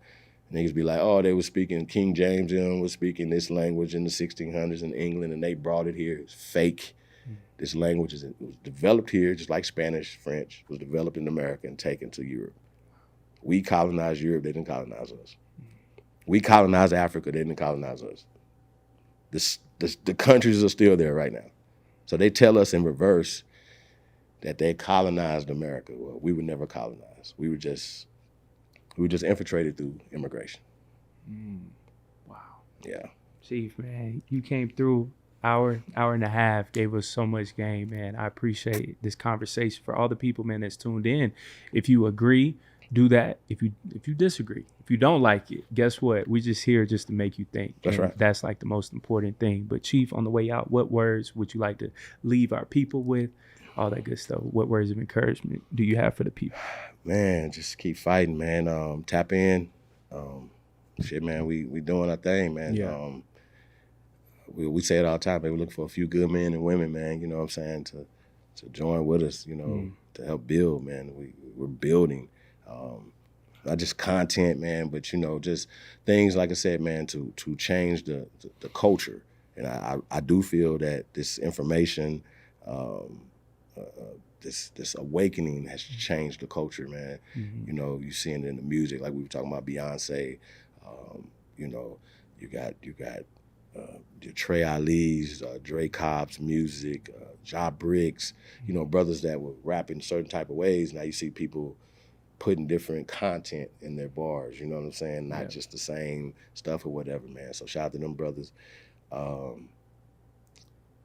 Niggas be like, oh, they were speaking, King James was speaking this language in the 1600s in England, and they brought it here. It's fake. This language it was developed here, just like Spanish, French, was developed in America and taken to Europe. We colonized Europe, they didn't colonize us. We colonized Africa, they didn't colonize us. The countries are still there right now. So they tell us in reverse that they colonized America. Well, we were never colonized. We were just infiltrated through immigration. Wow. Yeah. Chief, man, you came through hour and a half, gave us so much game, man. I appreciate this conversation. For all the people, man, that's tuned in, if you agree, do that. If you disagree, if you don't like it, guess what? We're just here just to make you think. That's right. That's like the most important thing. But Chief, on the way out, what words would you like to leave our people with? All that good stuff. What words of encouragement do you have for the people? Man, just keep fighting, man. Tap in. Shit, man, we doing our thing, man. Yeah. We say it all the time, man. We look for a few good men and women, man, you know what I'm saying, to join with us, you know, to help build, man. We're building. Not just content, man, but, you know, just things, like I said, man, to change the culture. And I do feel that this information, this awakening has changed the culture, man. You know, you see it in the music, like we were talking about Beyonce. You know, you got your Trey Ali's, Dre Cobb's music, Ja Briggs, you know, brothers that were rapping certain type of ways. Now you see people putting different content in their bars, you know what I'm saying? Not just the same stuff or whatever, man. So shout out to them brothers.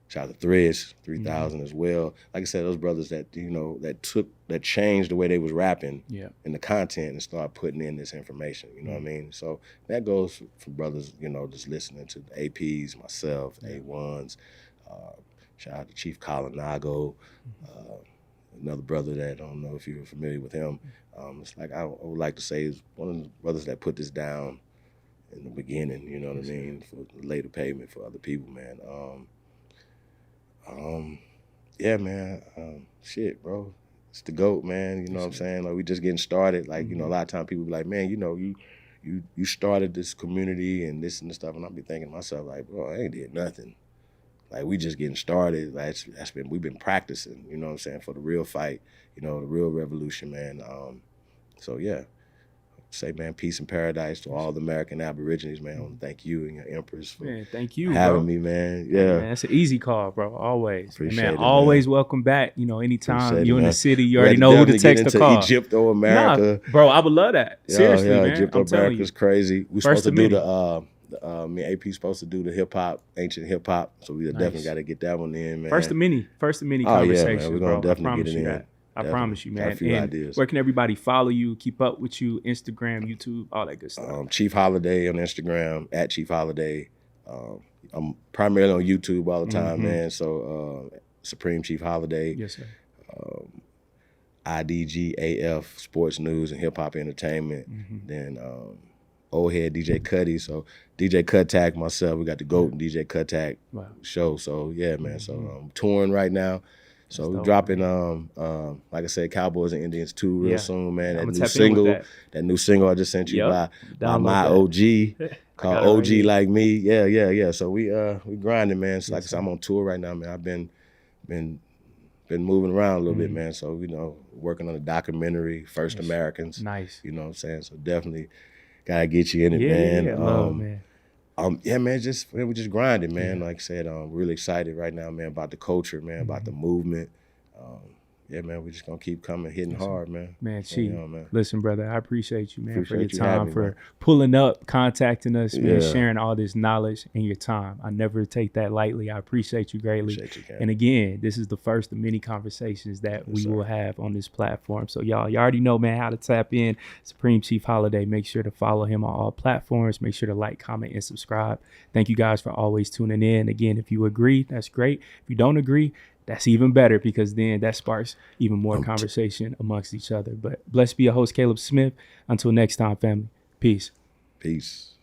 Shout out to Threads 3000 as well. Like I said, those brothers that, you know, that changed the way they was rapping in the content and started putting in this information, you know what I mean? So that goes for brothers, you know, just listening to the APs, myself, A1s. Shout out to Chief Colinago, another brother that I don't know if you're familiar with him. It's like I would like to say is one of the brothers that put this down in the beginning, you know what I mean, for later payment for other people, man. Yeah, man. Shit, bro. It's the GOAT, man. You know what I'm saying? Like, we just getting started. Like, you know, a lot of times people be like, man, you know, you started this community and this and this stuff, and I'll be thinking to myself, like, bro, I ain't did nothing. Like, we just getting started. Like, we've been practicing, you know what I'm saying, for the real fight, you know, the real revolution, man. So yeah. Say, man, peace and paradise to all the American Aborigines, man. I want to thank you and your Empress for having me, man. Yeah. Man, it's an easy call, bro. Always. Appreciate man, it, always man. welcome back. You know, anytime Appreciate you're it, in man. the city, you already know who to text or call. Egypt or America. Nah, bro, I would love that. Seriously, man. Egypt or America is crazy. We're supposed to do me and AP's supposed to do the hip-hop, ancient hip-hop, so we definitely got to get that one in, man. First of many conversations, man. We're going to definitely get it in. That. I promise you, man. Got a few ideas. Where can everybody follow you, keep up with you, Instagram, YouTube, all that good stuff? Chief Holiday on Instagram, @Chief Holiday. I'm primarily on YouTube all the time, man. So Supreme Chief Holiday, Yes, sir. IDGAF Sports News and Hip Hop Entertainment. Then old head DJ Cuddy. So DJ Cuttack, myself, we got the GOAT and DJ Cuttack show. So yeah, man. So I'm touring right now. So we're dropping like I said, Cowboys and Indians 2 real soon, man. That new single I just sent you by my OG called OG Like Me. Yeah. So we grinding, man. So like I said, I'm on tour right now, man. I've been moving around a little bit, man. So, working on a documentary, First Americans. Nice. You know what I'm saying? So definitely gotta get you in it, man. Yeah, man. Yeah, man, we're just grinding, man. Like I said, I'm really excited right now, man, about the culture, man, about the movement. Yeah, man, we're just gonna keep coming, hitting hard, man. Man, Chief, listen, brother, I appreciate you, man, for your you time, for pulling up, contacting us, man, sharing all this knowledge and your time. I never take that lightly. I appreciate you greatly. And again, this is the first of many conversations that we will have on this platform. So y'all, you already know, man, how to tap in. Supreme Chief Holiday. Make sure to follow him on all platforms. Make sure to like, comment, and subscribe. Thank you guys for always tuning in. Again, if you agree, that's great. If you don't agree, that's even better, because then that sparks even more conversation amongst each other. But blessed be your host, Caleb Smith. Until next time, family. Peace. Peace.